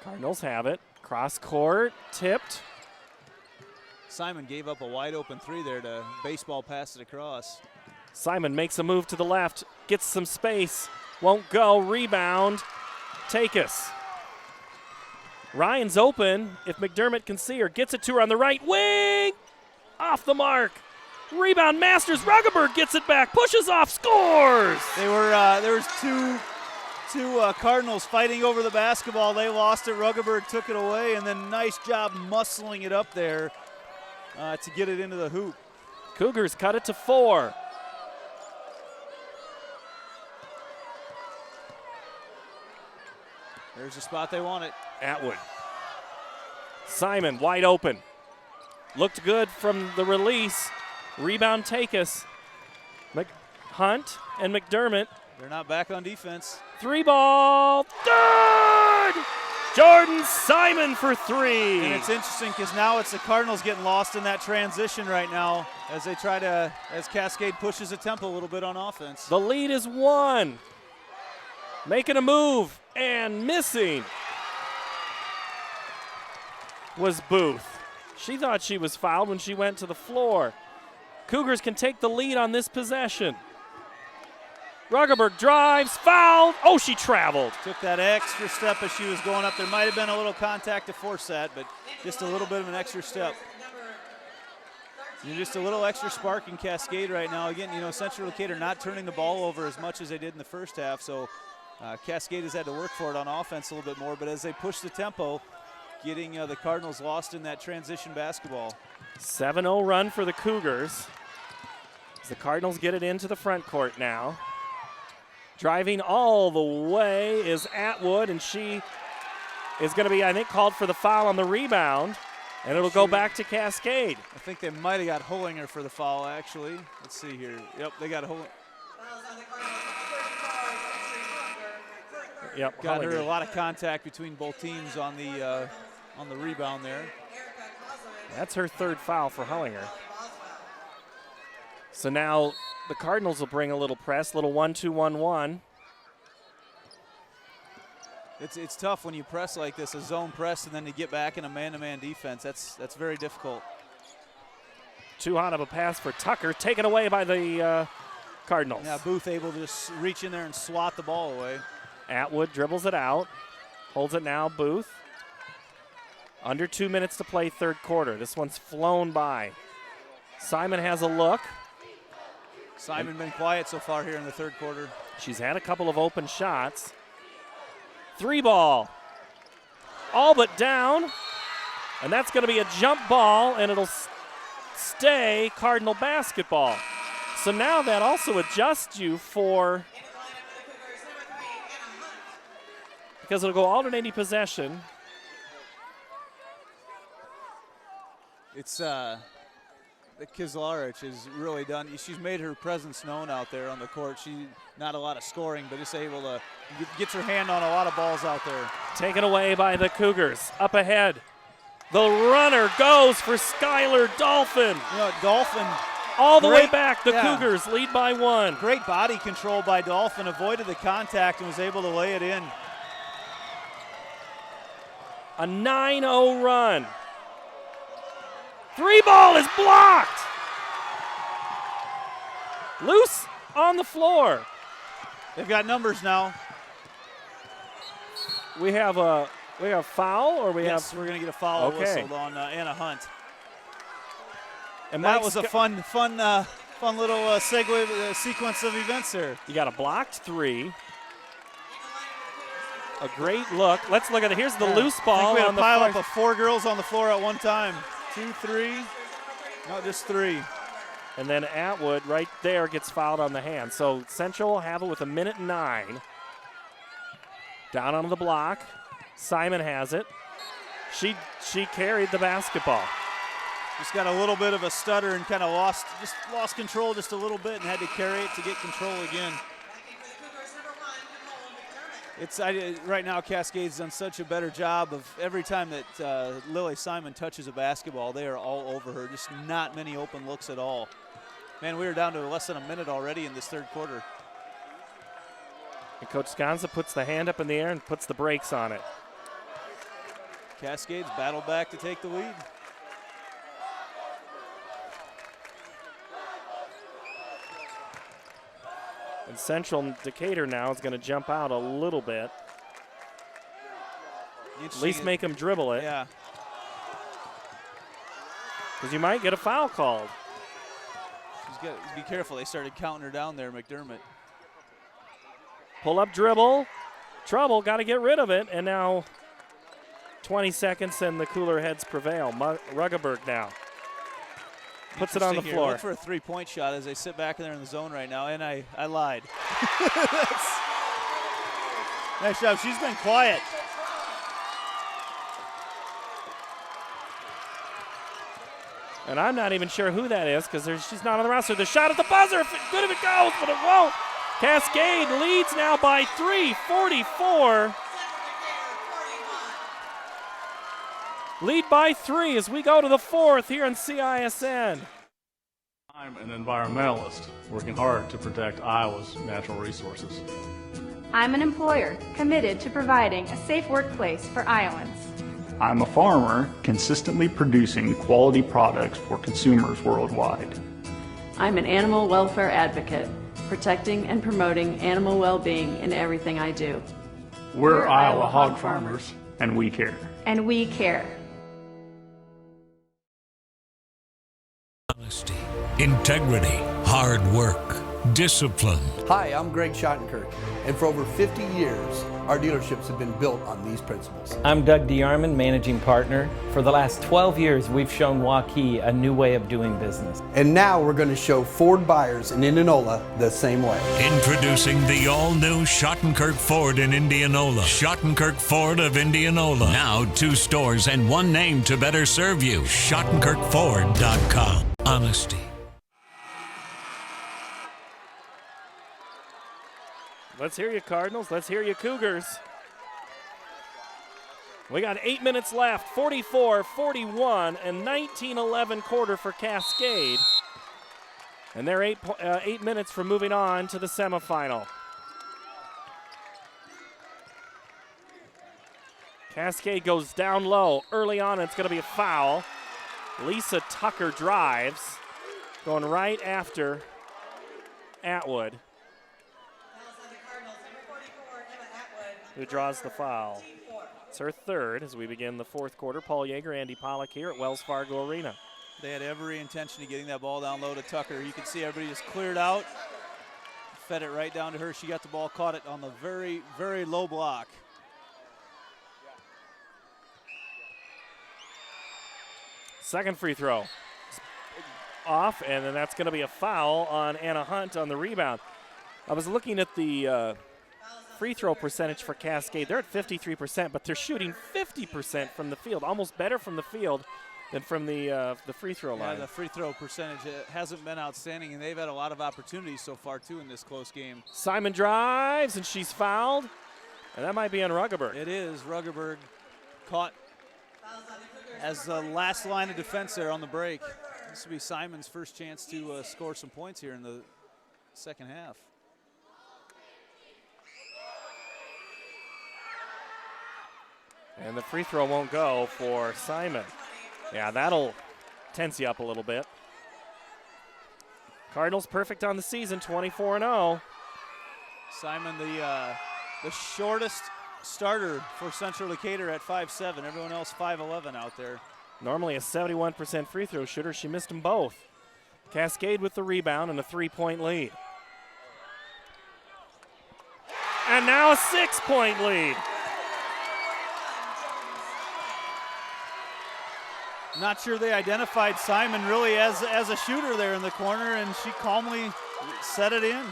Cardinals have it. Cross court, tipped. Simon gave up a wide open 3 there to baseball pass it across. Simon makes a move to the left, gets some space, won't go, rebound, Takis. Ryan's open, if McDermott can see her, gets it to her on the right wing, off the mark. Rebound, Masters. Ruggeberg gets it back, pushes off, scores. There was two Cardinals fighting over the basketball. They lost it. Ruggeberg took it away, and then nice job muscling it up there to get it into the hoop. Cougars cut it to 4. There's the spot they wanted. Atwood. Simon wide open. Looked good from the release. Rebound Takis. Hunt and McDermott. They're not back on defense. 3 ball. Good! Jordan Simon for 3. And it's interesting because now it's the Cardinals getting lost in that transition right now as Cascade pushes the tempo a little bit on offense. The lead is 1. Making a move and missing was Booth. She thought she was fouled when she went to the floor. Cougars can take the lead on this possession. Ruggeberg drives, fouled. Oh, she traveled. Took that extra step as she was going up. There might have been a little contact to force that, but just a little bit of an extra step. Just a little extra spark in Cascade right now. Again, Central Decatur not turning the ball over as much as they did in the first half, so Cascade has had to work for it on offense a little bit more, but as they push the tempo, getting the Cardinals lost in that transition basketball. 7-0 run for the Cougars. As the Cardinals get it into the front court now. Driving all the way is Atwood, and she is going to be, I think, called for the foul on the rebound, and it'll go back to Cascade. I think they might have got Hollinger for the foul, actually. Let's see here. Yep, they got Hollinger. Yep, got Hollinger. her a lot of contact between both teams on the rebound there. That's her 3rd foul for Hollinger. So now the Cardinals will bring a little press, little 1-2-1-1. It's tough when you press like this, a zone press, and then you get back in a man-to-man defense. That's very difficult. Too hot of a pass for Tucker, taken away by the Cardinals. Yeah, Booth able to just reach in there and swat the ball away. Atwood dribbles it out, holds it now, Booth. Under 2 minutes to play, 3rd quarter. This one's flown by. Simon has a look. Simon been quiet so far here in the 3rd quarter. She's had a couple of open shots. 3 ball. All but down. And that's going to be a jump ball, and it'll stay Cardinal basketball. So now that also adjusts you for, because it'll go alternating possession. It's the Kizlarich has really done. She's made her presence known out there on the court. She not a lot of scoring, but is able to get her hand on a lot of balls out there. Taken away by the Cougars. Up ahead, the runner goes for Skylar Dolphin. Dolphin all the way back. The Cougars lead by 1. Great body control by Dolphin. Avoided the contact and was able to lay it in. A 9-0 run. 3 ball is blocked. Loose on the floor. They've got numbers now. We have foul, or we yes, have. We're going to get a foul whistled on Anna Hunt. And that was a fun little sequence of events there. You got a blocked 3. A great look. Let's look at it. Here's the loose ball. I think we had on a pile the up of 4 girls on the floor at one time. 2, 3. No, just 3. And then Atwood right there gets fouled on the hand. So Central will have it with 1:09. Down on the block. Simon has it. She carried the basketball. Just got a little bit of a stutter and kind of lost control just a little bit and had to carry it to get control again. Right now Cascade's done such a better job of every time that Lily Simon touches a basketball, they are all over her. Just not many open looks at all. Man, we are down to less than a minute already in this 3rd quarter. And Coach Sconza puts the hand up in the air and puts the brakes on it. Cascade's battled back to take the lead. And Central Decatur now is going to jump out a little bit. At least make him dribble it. Yeah. Because you might get a foul called. got to be careful. They started counting her down there, McDermott. Pull up dribble. Trouble, got to get rid of it. And now 20 seconds and the cooler heads prevail. Ruggeberg now puts it on the floor. Look for a three-point shot as they sit back there in the zone right now. And I lied. Nice job. She's been quiet. And I'm not even sure who that is because she's not on the roster. The shot at the buzzer, good if it goes, but it won't. Cascade leads now by 3, 44. Lead by 3 as we go to the 4th here in CISN. I'm an environmentalist working hard to protect Iowa's natural resources. I'm an employer committed to providing a safe workplace for Iowans. I'm a farmer consistently producing quality products for consumers worldwide. I'm an animal welfare advocate, protecting and promoting animal well-being in everything I do. We're Iowa hog farmers, and we care. And we care. Honesty, integrity, hard work, discipline. Hi, I'm Greg Schottenkirk, and for over 50 years, our dealerships have been built on these principles. I'm Doug DeArmond, managing partner. For the last 12 years, we've shown Waukee a new way of doing business. And now we're going to show Ford buyers in Indianola the same way. Introducing the all-new Schottenkirk Ford in Indianola. Schottenkirk Ford of Indianola. Now 2 stores and 1 name to better serve you. SchottenkirkFord.com. Honesty. Let's hear you, Cardinals. Let's hear you, Cougars. We got 8 minutes left, 44-41, and 19-11 quarter for Cascade. And they're 8 minutes from moving on to the semifinal. Cascade goes down low early on, and it's going to be a foul. Lisa Tucker drives, going right after Atwood, who draws the foul. It's her third as we begin the 4th quarter. Paul Yeager, Andy Pollack here at Wells Fargo Arena. They had every intention of getting that ball down low to Tucker. You can see everybody just cleared out, fed it right down to her. She got the ball, caught it on the very, very low block. Second free throw. Off, and then that's going to be a foul on Anna Hunt on the rebound. I was looking at the free throw percentage for Cascade. They're at 53%, but they're shooting 50% from the field, almost better from the field than from the free throw line. Yeah, the free throw percentage hasn't been outstanding, and they've had a lot of opportunities so far, too, in this close game. Simon drives, and she's fouled, and that might be on Ruggeberg. It is. Ruggeberg caught as the last line of defense there on the break. This will be Simon's first chance to score some points here in the second half. And the free throw won't go for Simon. Yeah, that'll tense you up a little bit. Cardinals perfect on the season, 24-0. Simon, the shortest starter for Central Decatur at 5'7". Everyone else 5'11" out there. Normally a 71% free throw shooter. She missed them both. Cascade with the rebound and a 3-point lead. And now a 6-point lead. Not sure they identified Simon really as a shooter there in the corner, and she calmly set it in.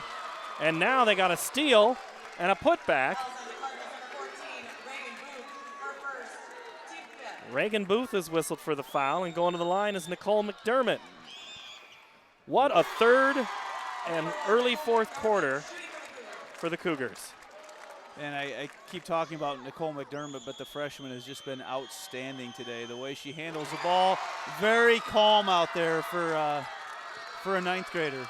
And now they got a steal and a putback. Reagan Booth is whistled for the foul, and going to the line is Nicole McDermott. What a third and early 4th quarter for the Cougars. And I keep talking about Nicole McDermott, but the freshman has just been outstanding today. The way she handles the ball, very calm out there for a 9th grader.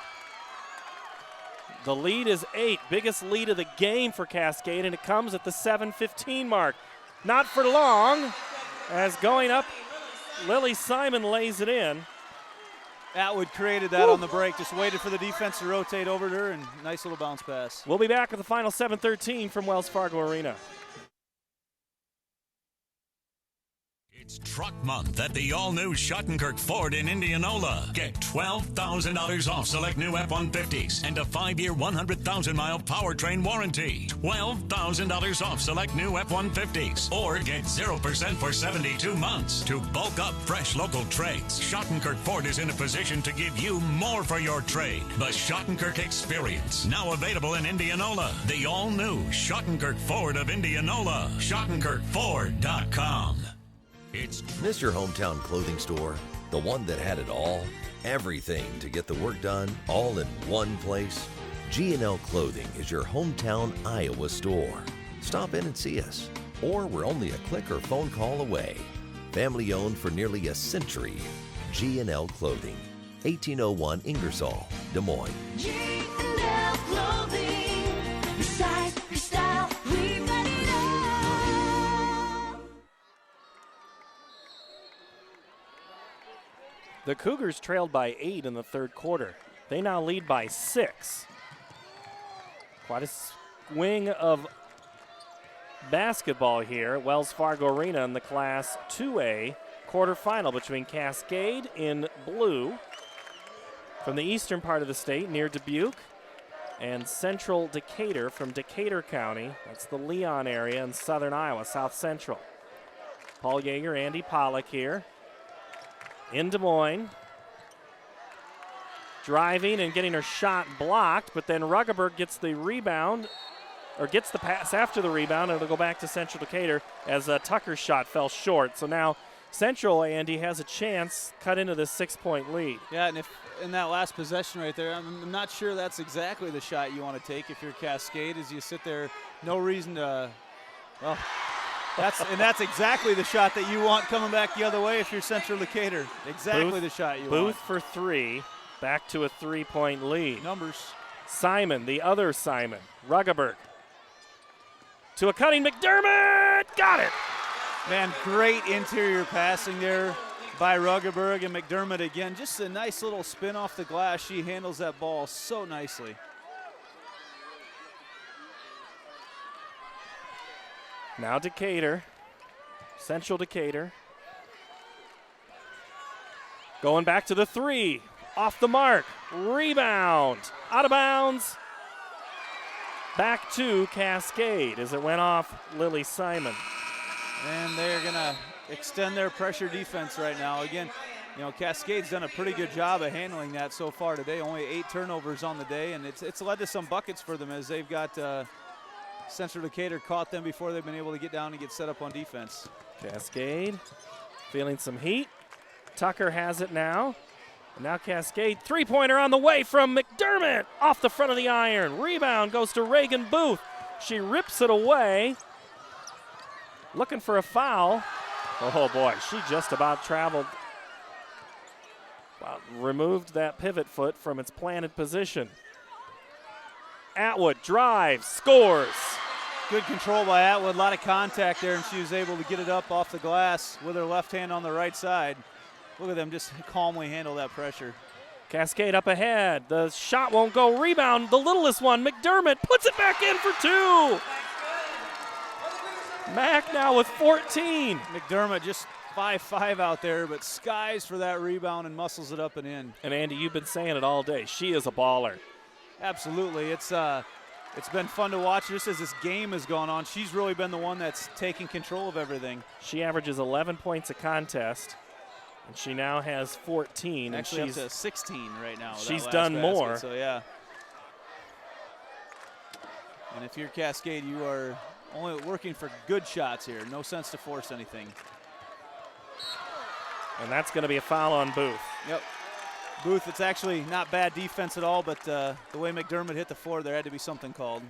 The lead is 8, biggest lead of the game for Cascade, and it comes at the 7:15 mark. Not for long, as going up, Lily Simon lays it in. Atwood created that on the break, just waited for the defense to rotate over to her, and nice little bounce pass. We'll be back with the final 7:13 from Wells Fargo Arena. It's Truck Month at the all-new Schottenkirk Ford in Indianola. Get $12,000 off select new F-150s and a 5-year, 100,000-mile powertrain warranty. $12,000 off select new F-150s. Or get 0% for 72 months. To bulk up fresh local trades, Schottenkirk Ford is in a position to give you more for your trade. The Schottenkirk Experience, now available in Indianola. The all-new Schottenkirk Ford of Indianola. SchottenkirkFord.com. It's Mr. Hometown Clothing Store, the one that had it all. Everything to get the work done, all in one place. G&L Clothing is your hometown Iowa store. Stop in and see us, or we're only a click or phone call away. Family owned for nearly a century. G&L Clothing, 1801 Ingersoll, Des Moines. G&L Clothing. Your size, your style, we've got it all. The Cougars trailed by 8 in the third quarter. They now lead by 6. Quite a swing of basketball here at Wells Fargo Arena in the Class 2A quarterfinal between Cascade in blue from the eastern part of the state near Dubuque and Central Decatur from Decatur County. That's the Leon area in southern Iowa, south central. Paul Yeager, Andy Pollock here in Des Moines. Driving and getting her shot blocked, but then Ruggeberg gets the rebound, or gets the pass after the rebound, and it'll go back to Central Decatur as Tucker's shot fell short. So now Central, Andy, has a chance cut into this 6-point lead. Yeah, and if in that last possession right there, I'm not sure that's exactly the shot you want to take if you're Cascade, as you sit there, no reason to, well, that's exactly the shot that you want coming back the other way if you're Central Decatur. Exactly the shot you want. Booth for 3, back to a 3-point lead. Numbers. Simon, the other Simon, Ruggeberg. To a cutting McDermott, got it. Man, great interior passing there by Ruggeberg, and McDermott again. Just a nice little spin off the glass. She handles that ball so nicely. Now Decatur, Central Decatur. Going back to the 3, off the mark, rebound, out of bounds. Back to Cascade as it went off Lily Simon. And they're going to extend their pressure defense right now. Again, you know, Cascade's done a pretty good job of handling that so far today. Only 8 turnovers on the day, and it's led to some buckets for them as they've got Central Decatur caught them before they've been able to get down and get set up on defense. Cascade feeling some heat. Tucker has it now. And now Cascade, 3-pointer on the way from McDermott off the front of the iron. Rebound goes to Reagan Booth. She rips it away. Looking for a foul. Oh boy, she just about traveled. Removed that pivot foot from its planted position. Atwood drives, scores. Good control by Atwood, a lot of contact there, and she was able to get it up off the glass with her left hand on the right side. Look at them just calmly handle that pressure. Cascade up ahead. The shot won't go. Rebound, the littlest one, McDermott puts it back in for 2. Mack now with 14. McDermott just 5'5" out there, but skies for that rebound and muscles it up and in. And Andy, you've been saying it all day. She is a baller. Absolutely. It's been fun to watch just as this game has gone on. She's really been the one that's taking control of everything. She averages 11 points a contest, and she now has 14. Actually, and she's up to 16 right now. She's done more. So, yeah. And if you're Cascade, you are only working for good shots here. No sense to force anything. And that's going to be a foul on Booth. Yep. Booth, it's actually not bad defense at all, but the way McDermott hit the floor, there had to be something called.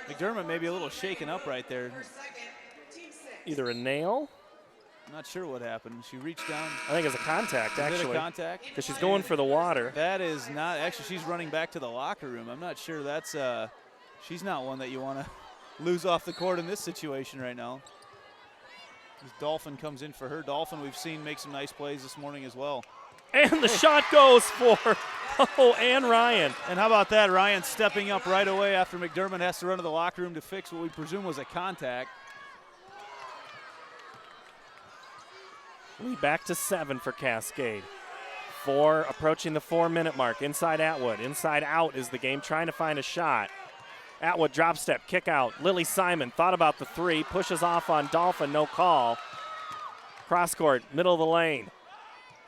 McDermott may be a little shaken up right there. Either a nail. I'm not sure what happened. She reached down. I think it's a contact, actually. Is it a contact? Because she's going for the water. That is not. Actually, she's running back to the locker room. I'm not sure that's. She's not one that you want to lose off the court in this situation right now. As Dolphin comes in for her. Dolphin, we've seen make some nice plays this morning as well. And the shot goes for Ann Ryan. And how about that? Ryan stepping up right away after McDermott has to run to the locker room to fix what we presume was a contact. Lead back to 7 for Cascade. 4 approaching the 4-minute mark. Inside Atwood. Inside out is the game, trying to find a shot. Atwood drop step, kick out. Lily Simon thought about the 3, pushes off on Dolphin, no call. Cross court, middle of the lane.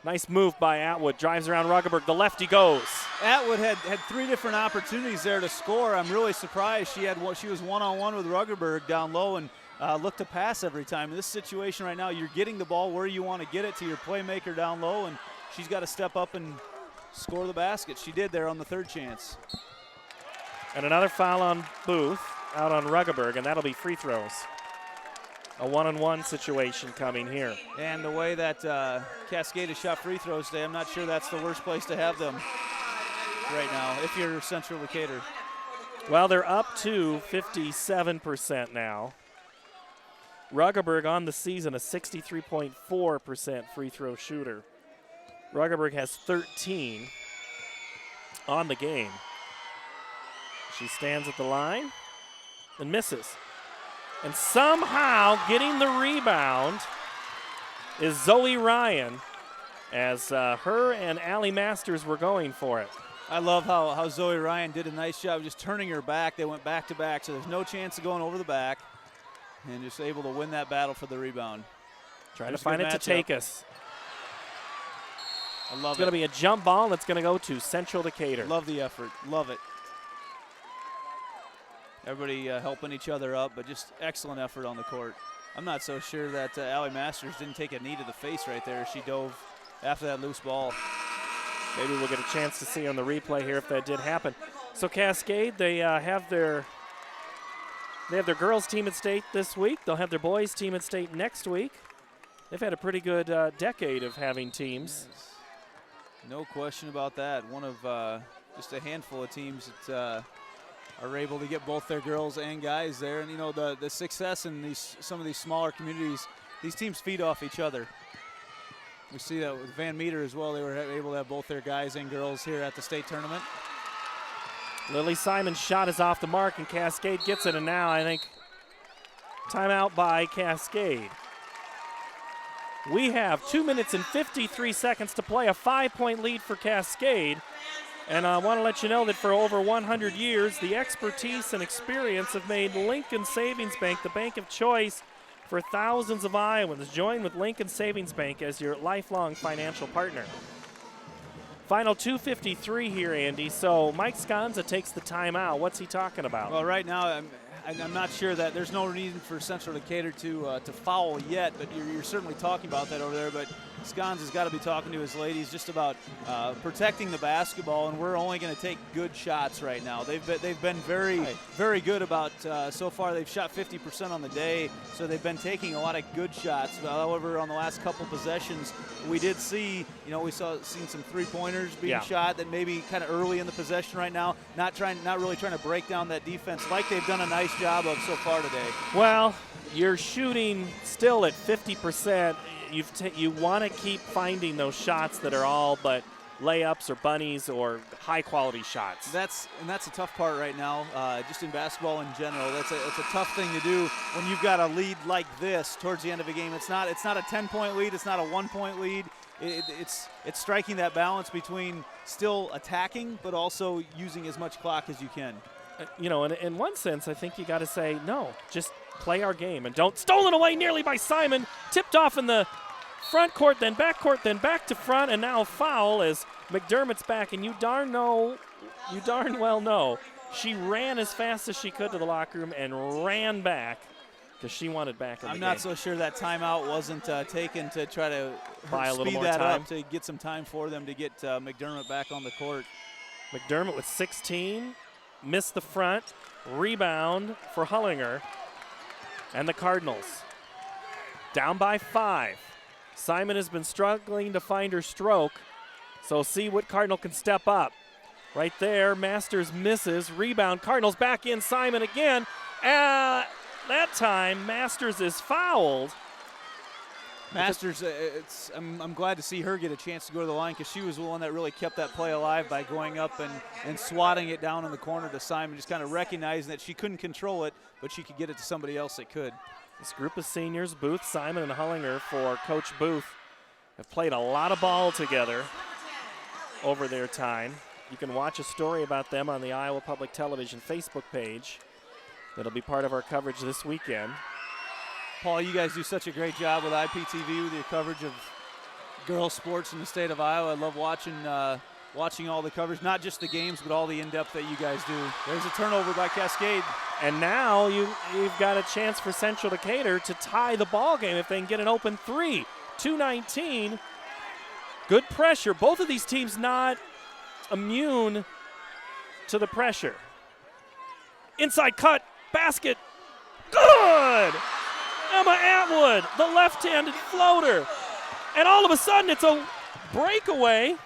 Nice move by Atwood, drives around Ruggerberg, the lefty goes. Atwood had 3 different opportunities there to score. I'm really surprised she was one-on-one with Ruggerberg down low and looked to pass every time. In this situation right now, you're getting the ball where you want to get it to your playmaker down low, and she's got to step up and score the basket. She did there on the 3rd chance. And another foul on Booth, out on Ruggerberg, and that'll be free throws. A 1-on-1 situation coming here. And the way that Cascade has shot free throws today, I'm not sure that's the worst place to have them right now if you're Central Decatur. Well, they're up to 57% now. Ruggerberg on the season, a 63.4% free throw shooter. Ruggerberg has 13 on the game. She stands at the line and misses. And somehow getting the rebound is Zoe Ryan, as her and Allie Masters were going for it. I love how Zoe Ryan did a nice job just turning her back. They went back to back, so there's no chance of going over the back, and just able to win that battle for the rebound. Trying to find it to take us. I love it. It's going to be a jump ball that's going to go to Central Decatur. Love the effort. Love it. Everybody helping each other up, but just excellent effort on the court. I'm not so sure that Allie Masters didn't take a knee to the face right there. She dove after that loose ball. Maybe we'll get a chance to see on the replay here if that did happen. So Cascade, they have their girls team at state this week. They'll have their boys team at state next week. They've had a pretty good decade of having teams. Yes. No question about that. One of just a handful of teams that are able to get both their girls and guys there. And, you know, the success in some of these smaller communities, these teams feed off each other. We see that with Van Meter as well. They were able to have both their guys and girls here at the state tournament. Lily Simon's shot is off the mark, and Cascade gets it. And now I think timeout by Cascade. We have 2 minutes and 53 seconds to play, a 5-point lead for Cascade. And I want to let you know that for over 100 years, the expertise and experience have made Lincoln Savings Bank the bank of choice for thousands of Iowans. Join with Lincoln Savings Bank as your lifelong financial partner. Final 2:53 here, Andy. So Mike Sconza takes the timeout. What's he talking about? Well, right now, I'm not sure that there's no reason for Central Decatur to foul yet, but you're certainly talking about that over there. But Sconza's got to be talking to his ladies just about protecting the basketball, and we're only going to take good shots right now. They've been very good about so far. They've shot 50% on the day, so they've been taking a lot of good shots. However, on the last couple possessions, we did see, seen some 3-pointers being shot that maybe kind of early in the possession right now. Not really trying to break down that defense like they've done a nice job of so far today. Well, you're shooting still at 50%. You want to keep finding those shots that are all but layups or bunnies or high-quality shots. That's a tough part right now, just in basketball in general. It's a tough thing to do when you've got a lead like this towards the end of a game. It's not a 10-point lead. It's not a 1-point lead. It's striking that balance between still attacking but also using as much clock as you can. In one sense, I think you got to say, no, just play our game and don't. Stolen away nearly by Simon, tipped off in the front court, then back court, then back to front, and now a foul as McDermott's back. And you darn well know, she ran as fast as she could to the locker room and ran back because she wanted back in the game. I'm not so sure that timeout wasn't taken to try to buy a little speed more that time up to get some time for them to get McDermott back on the court. McDermott with 16. Missed the front. Rebound for Hullinger. And the Cardinals down by 5. Simon has been struggling to find her stroke, so see what Cardinal can step up. Right there, Masters misses. Rebound, Cardinals back in. Simon again. That time, Masters is fouled. Masters, I'm glad to see her get a chance to go to the line because she was the one that really kept that play alive by going up and swatting it down in the corner to Simon, just kind of recognizing that she couldn't control it, but she could get it to somebody else that could. This group of seniors, Booth, Simon, and Hullinger for Coach Booth, have played a lot of ball together over their time. You can watch a story about them on the Iowa Public Television Facebook page. That'll be part of our coverage this weekend. Paul, you guys do such a great job with IPTV with your coverage of girls sports in the state of Iowa. I love watching all the coverage, not just the games, but all the in-depth that you guys do. There's a turnover by Cascade. And now you've got a chance for Central Decatur to tie the ball game if they can get an open three. 2:19. Good pressure. Both of these teams not immune to the pressure. Inside cut, basket. Good! Emma Atwood, the left-handed floater. And all of a sudden it's a breakaway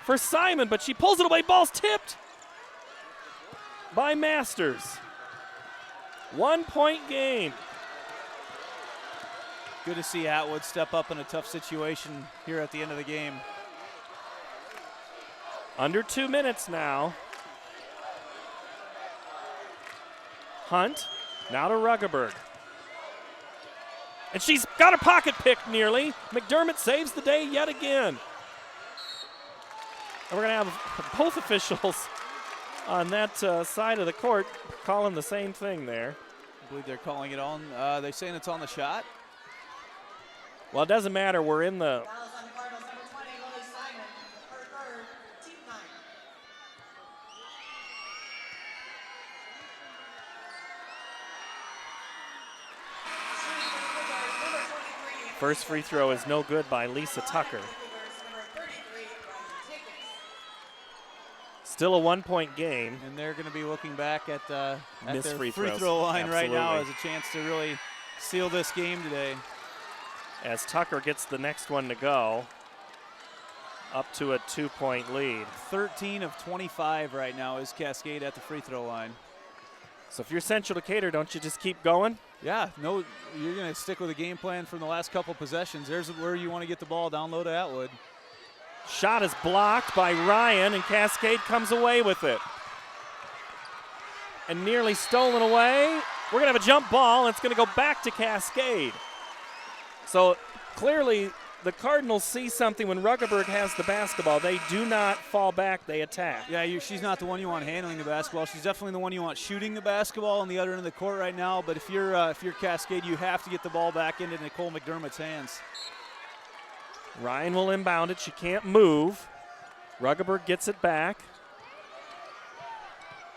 for Simon, but she pulls it away. Ball's tipped by Masters. 1 point game. Good to see Atwood step up in a tough situation here at the end of the game. Under 2 minutes now. Hunt, now to Ruggeberg. And she's got her pocket picked nearly. McDermott saves the day yet again. And we're going to have both officials on that side of the court calling the same thing there. I believe they're calling it on. They're saying it's on the shot. Well, it doesn't matter. We're in the first free throw is no good by Lisa Tucker. Still a 1 point game. And they're going to be looking back at their free throw line right now Absolutely. as a chance to really seal this game today. As Tucker gets the next one to go, up to a 2 point lead. 13 of 25 right now is Cascade at the free throw line. So if you're Central Decatur, don't you just keep going? Yeah, no, you're going to stick with a game plan from the last couple possessions. There's where you want to get the ball down low to Atwood. Shot is blocked by Ryan, and Cascade comes away with it. And nearly stolen away. We're going to have a jump ball, and it's going to go back to Cascade. So clearly the Cardinals see something when Ruggeberg has the basketball. They do not fall back, they attack. Yeah, she's not the one you want handling the basketball. She's definitely the one you want shooting the basketball on the other end of the court right now. But if you're Cascade, you have to get the ball back into Nicole McDermott's hands. Ryan will inbound it. She can't move. Ruggeberg gets it back.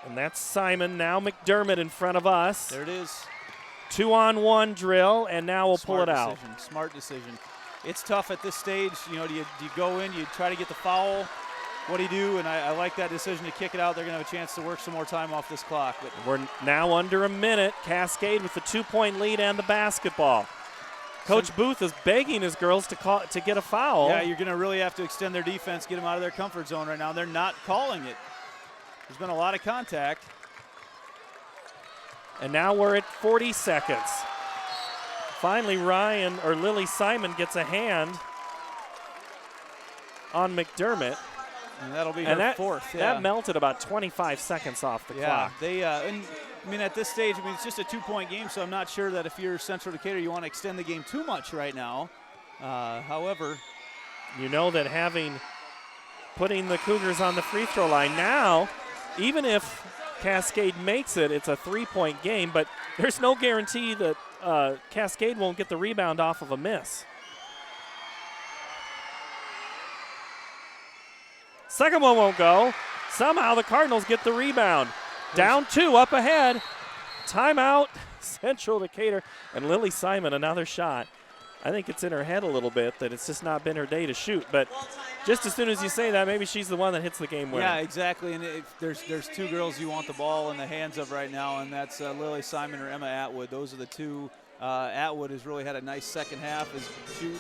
And that's Simon. Now McDermott in front of us. There it is. 2-on-1 drill, and now we'll pull it out. Smart decision. It's tough at this stage. You know, do you go in, you try to get the foul? What do you do? And I like that decision to kick it out. They're going to have a chance to work some more time off this clock. But we're now under a minute. Cascade with the 2 point lead and the basketball. Coach Booth is begging his girls to get a foul. Yeah, you're going to really have to extend their defense, get them out of their comfort zone right now. They're not calling it. There's been a lot of contact. And now we're at 40 seconds. Finally, Lily Simon gets a hand on McDermott. And that'll be her fourth. Yeah. That melted about 25 seconds off the clock. At this stage, it's just a 2 point game, so I'm not sure that if you're Central Decatur, you want to extend the game too much right now. However, you know that putting the Cougars on the free throw line now, even if Cascade makes it, it's a 3 point game, but there's no guarantee that Cascade won't get the rebound off of a miss. Second one won't go. Somehow the Cardinals get the rebound. Down 2, up ahead. Timeout, Central Decatur. And Lily Simon, another shot. I think it's in her head a little bit that it's just not been her day to shoot. But just as soon as you say that, maybe she's the one that hits the game winner. Yeah, exactly. And there's two girls you want the ball in the hands of right now, and that's Lily Simon or Emma Atwood. Those are the two. Atwood has really had a nice second half.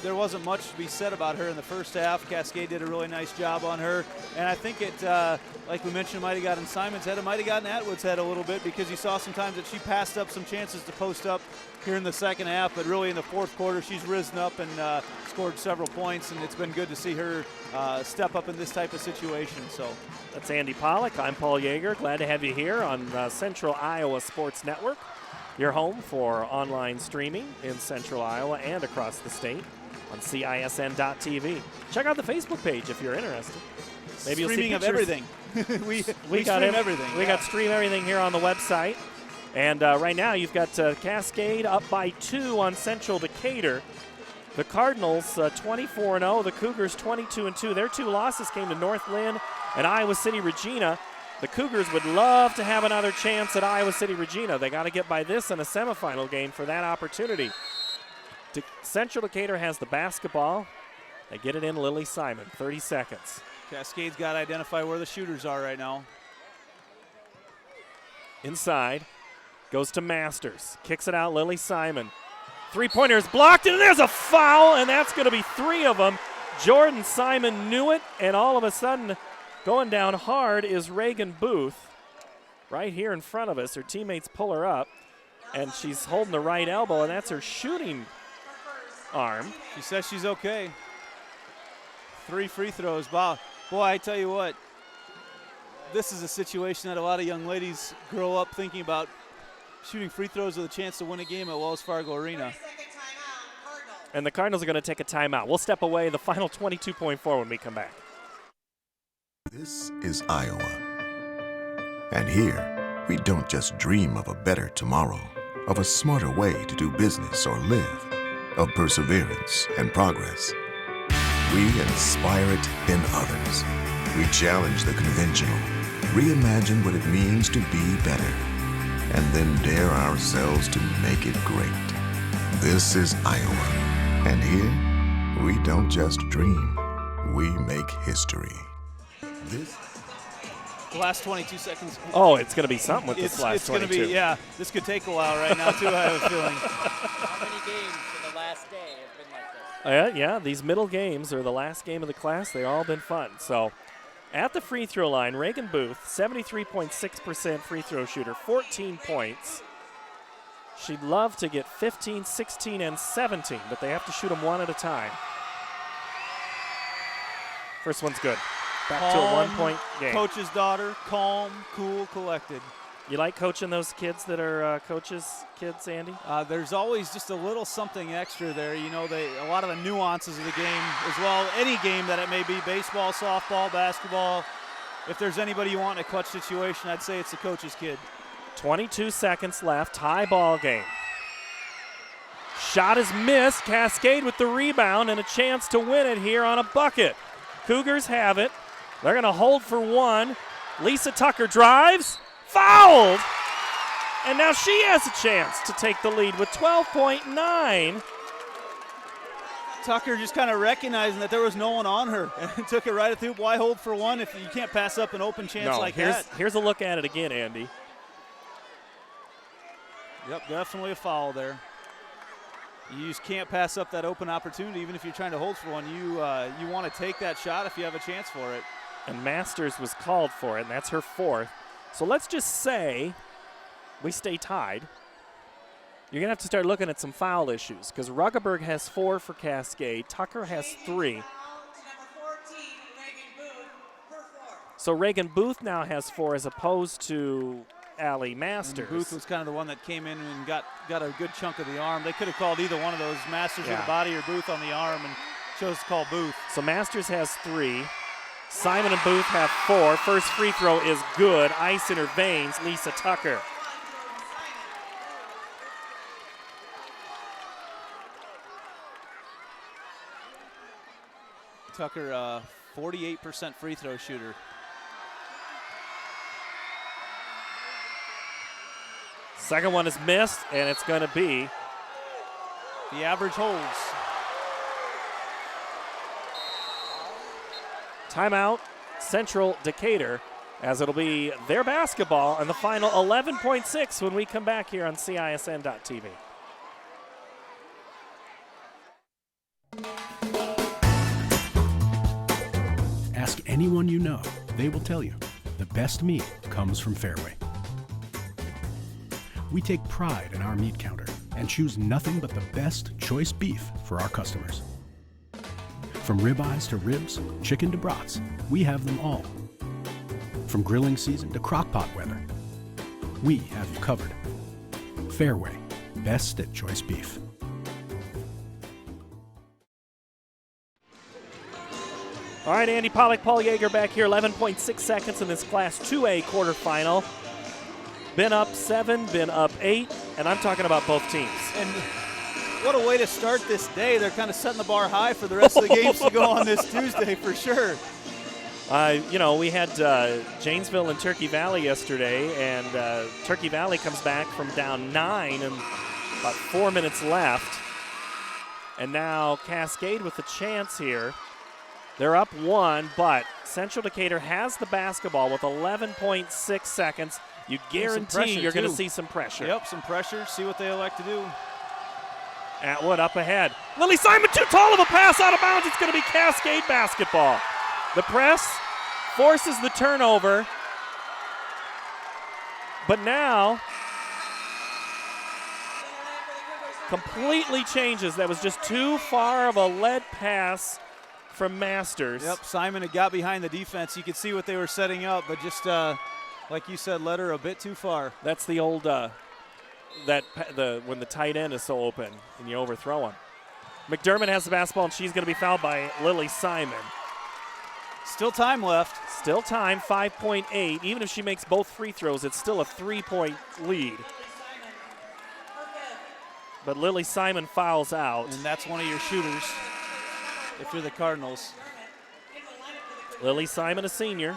There wasn't much to be said about her in the first half. Cascade did a really nice job on her. And I think it, like we mentioned, might have gotten Simon's head. It might have gotten Atwood's head a little bit because you saw sometimes that she passed up some chances to post up here in the second half. But really in the fourth quarter, she's risen up and scored several points. And it's been good to see her step up in this type of situation. So that's Andy Pollack. I'm Paul Yeager. Glad to have you here on Central Iowa Sports Network. Your home for online streaming in Central Iowa and across the state. on CISN.TV. Check out the Facebook page if you're interested. Maybe you'll see Streaming of pictures. everything. we got stream everything. We got Stream Everything here on the website. And right now you've got Cascade up by 2 on Central Decatur. The Cardinals 24-0. The Cougars 22-2. Their 2 losses came to North Lynn and Iowa City Regina. The Cougars would love to have another chance at Iowa City Regina. They got to get by this in a semifinal game for that opportunity. Central Decatur has the basketball. They get it in Lily Simon, 30 seconds. Cascade's got to identify where the shooters are right now. Inside, goes to Masters. Kicks it out, Lily Simon. Three-pointer is blocked, and there's a foul, and that's going to be 3 of them. Jordan Simon knew it, and all of a sudden, going down hard is Reagan Booth. Right here in front of us, her teammates pull her up, and she's holding the right elbow, and that's her shooting arm. She says she's okay. 3 free throws. Boy, I tell you what, this is a situation that a lot of young ladies grow up thinking about, shooting free throws with a chance to win a game at Wells Fargo Arena. And the Cardinals are going to take a timeout. We'll step away. The final 22.4 when we come back. This is Iowa. And here, we don't just dream of a better tomorrow, of a smarter way to do business or live, of perseverance and progress. We inspire it in others. We challenge the conventional, reimagine what it means to be better, and then dare ourselves to make it great. This is Iowa. And here, we don't just dream, we make history. This The last 22 seconds. Oh, it's going to be something with this last 22. It's going to be, yeah. This could take a while right now, too, I have a feeling. How many games in the last day have been like this? Yeah, these middle games are the last game of the class. They've all been fun. So at the free throw line, Reagan Booth, 73.6% free throw shooter, 14 points. She'd love to get 15, 16, and 17, but they have to shoot them one at a time. First one's good. Back to a one-point game. Coach's daughter, calm, cool, collected. You like coaching those kids that are coaches' kids, Andy? There's always just a little something extra there. You know, a lot of the nuances of the game as well. Any game that it may be, baseball, softball, basketball. If there's anybody you want in a clutch situation, I'd say it's the coach's kid. 22 seconds left, tie ball game. Shot is missed. Cascade with the rebound and a chance to win it here on a bucket. Cougars have it. They're going to hold for one. Lisa Tucker drives, fouled, and now she has a chance to take the lead with 12.9. Tucker just kind of recognizing that there was no one on her and took it right at the hoop. Why hold for one if you can't pass up an open chance like that? Here's a look at it again, Andy. Yep, definitely a foul there. You just can't pass up that open opportunity, even if you're trying to hold for one. You want to take that shot if you have a chance for it. And Masters was called for it, and that's her 4th. So let's just say we stay tied. You're going to have to start looking at some foul issues because Ruggeberg has 4 for Cascade. Tucker has 3. So Reagan Booth now has 4 as opposed to Allie Masters. And Booth was kind of the one that came in and got a good chunk of the arm. They could have called either one of those, Masters with the body or Booth on the arm, and chose to call Booth. So Masters has 3. Simon and Booth have 4. First free throw is good. Ice in her veins, Lisa Tucker. Tucker, 48% free throw shooter. Second one is missed, and it's going to be the average holds. Timeout, Central Decatur, as it'll be their basketball and the final 11.6 when we come back here on CISN.TV. Ask anyone you know, they will tell you the best meat comes from Fairway. We take pride in our meat counter and choose nothing but the best choice beef for our customers. From ribeyes to ribs, chicken to brats, we have them all. From grilling season to crock-pot weather, we have you covered. Fairway, best at choice beef. All right, Andy Pollock, Paul Yeager back here. 11.6 seconds in this Class 2A quarterfinal. Been up 7, been up 8, and I'm talking about both teams. And what a way to start this day. They're kind of setting the bar high for the rest of the games to go on this Tuesday for sure. We had Janesville and Turkey Valley yesterday, and Turkey Valley comes back from down 9 and about 4 minutes left. And now Cascade with a chance here. They're up 1, but Central Decatur has the basketball with 11.6 seconds. You guarantee you're going to see some pressure. Yep, some pressure. See what they elect to do. Atwood up ahead. Lily Simon, too tall of a pass out of bounds. It's going to be Cascade basketball. The press forces the turnover. But now completely changes. That was just too far of a lead pass from Masters. Yep, Simon had got behind the defense. You could see what they were setting up, but just like you said, led her a bit too far. That's the old when the tight end is so open and you overthrow him. McDermott has the basketball, and she's going to be fouled by Lily Simon. Still time left. Still time, 5.8. Even if she makes both free throws, it's still a 3-point lead. But Lily Simon fouls out. And that's one of your shooters if you're the Cardinals. Lily Simon, a senior.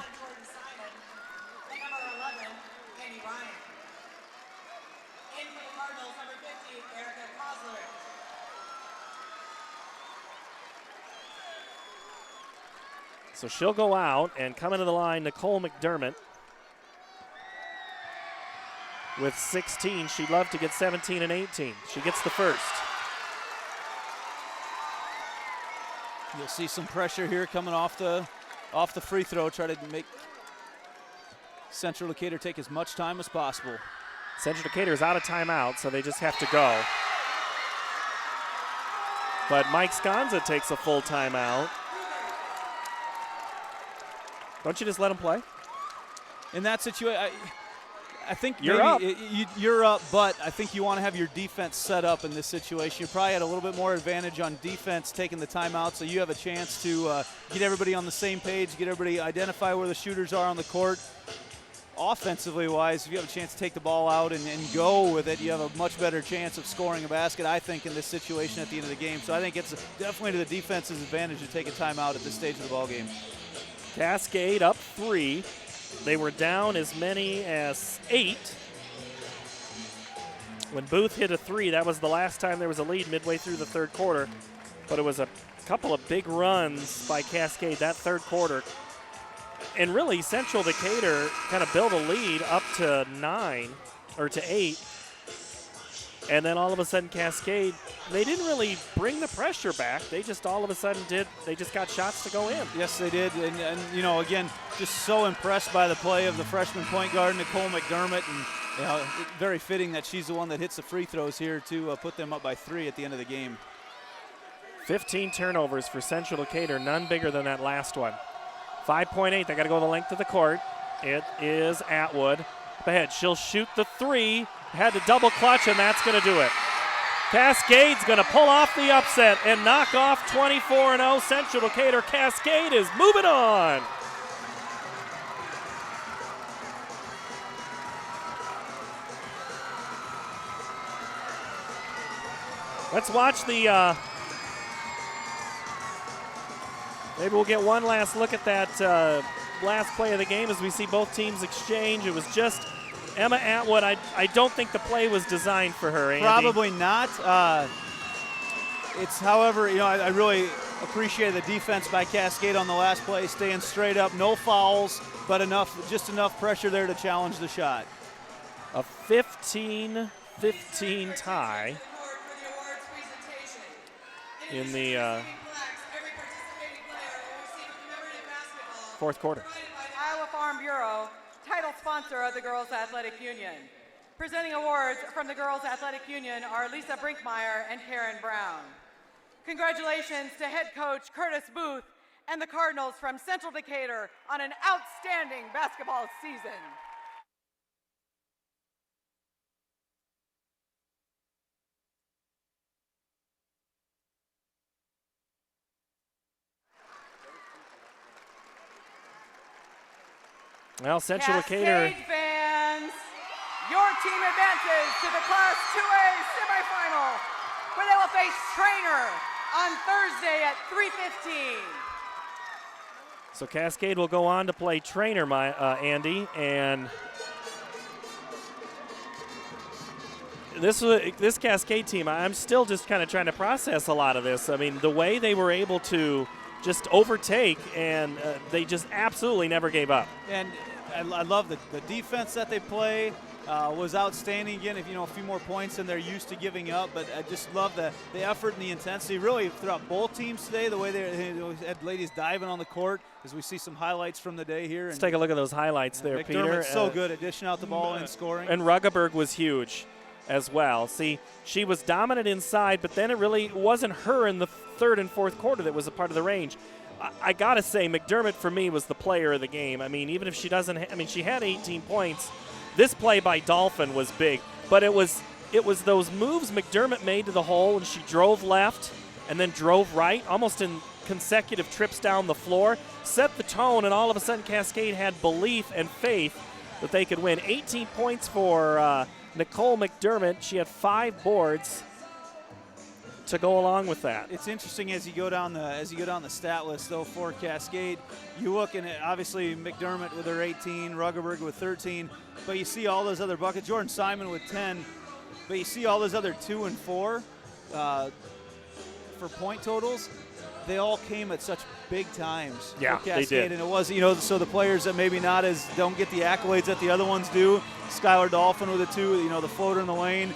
So she'll go out, and come into the line, Nicole McDermott with 16. She'd love to get 17 and 18. She gets the first. You'll see some pressure here coming off the free throw. Try to make Central Decatur take as much time as possible. Central Decatur is out of timeout, so they just have to go. But Mike Sconza takes a full timeout. Don't you just let him play? In that situation, I think you're you're up, but I think you want to have your defense set up in this situation. You probably had a little bit more advantage on defense taking the timeout, so you have a chance to get everybody on the same page, get everybody identify where the shooters are on the court. Offensively wise, if you have a chance to take the ball out and go with it, you have a much better chance of scoring a basket, I think, in this situation at the end of the game. So I think it's definitely to the defense's advantage to take a timeout at this stage of the ball game. Cascade up 3. They were down as many as 8. When Booth hit a 3, that was the last time there was a lead midway through the third quarter. But it was a couple of big runs by Cascade that third quarter. And really, Central Decatur kind of built a lead up to 9 or to 8. And then all of a sudden, Cascade, they didn't really bring the pressure back. They just all of a sudden they just got shots to go in. Yes, they did. And again, just so impressed by the play of the freshman point guard, Nicole McDermott. And, very fitting that she's the one that hits the free throws here to put them up by 3 at the end of the game. 15 turnovers for Central Decatur, none bigger than that last one. 5.8, they got to go the length of the court. It is Atwood. Up ahead, she'll shoot the 3. Had to double clutch, and that's going to do it. Cascade's going to pull off the upset and knock off 24-0 Central Decatur. Cascade is moving on. Let's watch the, maybe we'll get one last look at that last play of the game as we see both teams exchange. It was just Emma Atwood. I don't think the play was designed for her, Andy. Probably not. It's, however, I really appreciated the defense by Cascade on the last play, staying straight up, no fouls, but just enough pressure there to challenge the shot. A 15-15 tie in the fourth quarter. Iowa Farm Bureau, title sponsor of the Girls Athletic Union. Presenting awards from the Girls Athletic Union are Lisa Brinkmeyer and Karen Brown. Congratulations to head coach Curtis Booth and the Cardinals from Central Decatur on an outstanding basketball season. Well, Central Decatur. Cascade fans, your team advances to the Class 2A semifinal, where they will face Trainer on Thursday at 3:15. So Cascade will go on to play Trainer, Andy, and this Cascade team, I'm still just kind of trying to process a lot of this. I mean, the way they were able to just overtake, and they just absolutely never gave up. And I love the defense that they play. Was outstanding again. If a few more points than they're used to giving up, but I just love the effort and the intensity really throughout both teams today. The way they had ladies diving on the court, as we see some highlights from the day here. Let's take a look at those highlights there, Peter. So good at dishing out the ball and scoring. And Ruggeberg was huge as well. See, she was dominant inside, but then it really wasn't her in the third and fourth quarter that was a part of the range. I got to say, McDermott for me was the player of the game. I mean, even if she doesn't, she had 18 points. This play by Dolphin was big, but it was those moves McDermott made to the hole, and she drove left and then drove right, almost in consecutive trips down the floor, set the tone, and all of a sudden Cascade had belief and faith that they could win. 18 points for Nicole McDermott. She had 5 boards to go along with that. It's interesting as you go down the stat list though for Cascade. You look and obviously McDermott with her 18, Ruggeberg with 13, but you see all those other buckets. Jordan Simon with 10, but you see all those other 2 and 4 for point totals. They all came at such big times. Yeah, for Cascade, they did. And it was so the players that maybe don't get the accolades that the other ones do. Skylar Dolphin with a 2, the floater in the lane.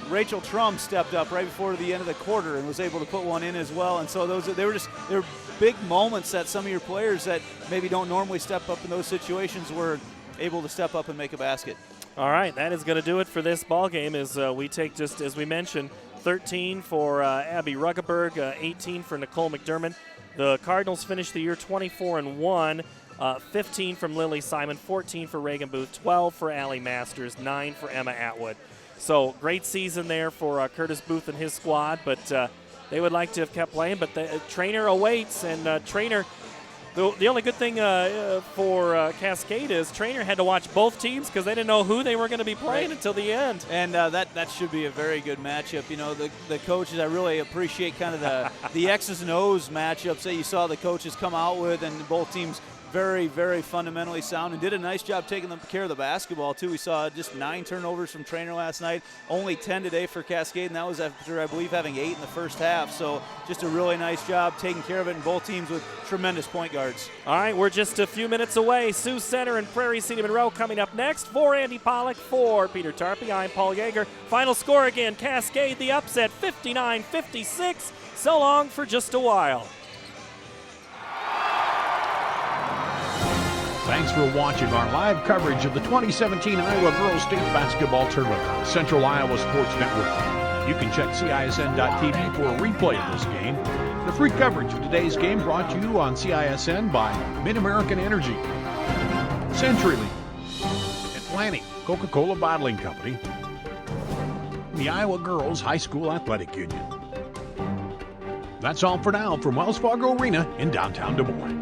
Rachel Trum stepped up right before the end of the quarter and was able to put one in as well. And so they were big moments that some of your players that maybe don't normally step up in those situations were able to step up and make a basket. All right, that is going to do it for this ball game. As we take, just as we mentioned, 13 for Abby Ruggeberg, 18 for Nicole McDermott. The Cardinals finished the year 24-1. 15 from Lily Simon, 14 for Reagan Booth, 12 for Allie Masters, 9 for Emma Atwood. So great season there for Curtis Booth and his squad, but they would like to have kept playing. But the Trainer awaits, and Trainer, the only good thing for Cascade is Trainer had to watch both teams because they didn't know who they were going to be playing until the end. And that should be a very good matchup. The coaches, I really appreciate kind of the X's and O's matchups that you saw the coaches come out with, and both teams very, very fundamentally sound and did a nice job taking care of the basketball, too. We saw just 9 turnovers from Trainer last night, only 10 today for Cascade, and that was after, I believe, having 8 in the first half. So just a really nice job taking care of it, and both teams with tremendous point guards. All right, we're just a few minutes away. Sioux Center and Prairie City Monroe coming up next. For Andy Pollock, for Peter Tarpey, I'm Paul Yeager. Final score again, Cascade the upset, 59-56. So long for just a while. Thanks for watching our live coverage of the 2017 Iowa Girls State Basketball Tournament on Central Iowa Sports Network. You can check CISN.TV for a replay of this game. The free coverage of today's game brought to you on CISN by Mid-American Energy, CenturyLink, Atlantic Coca-Cola Bottling Company, and the Iowa Girls High School Athletic Union. That's all for now from Wells Fargo Arena in downtown Des Moines.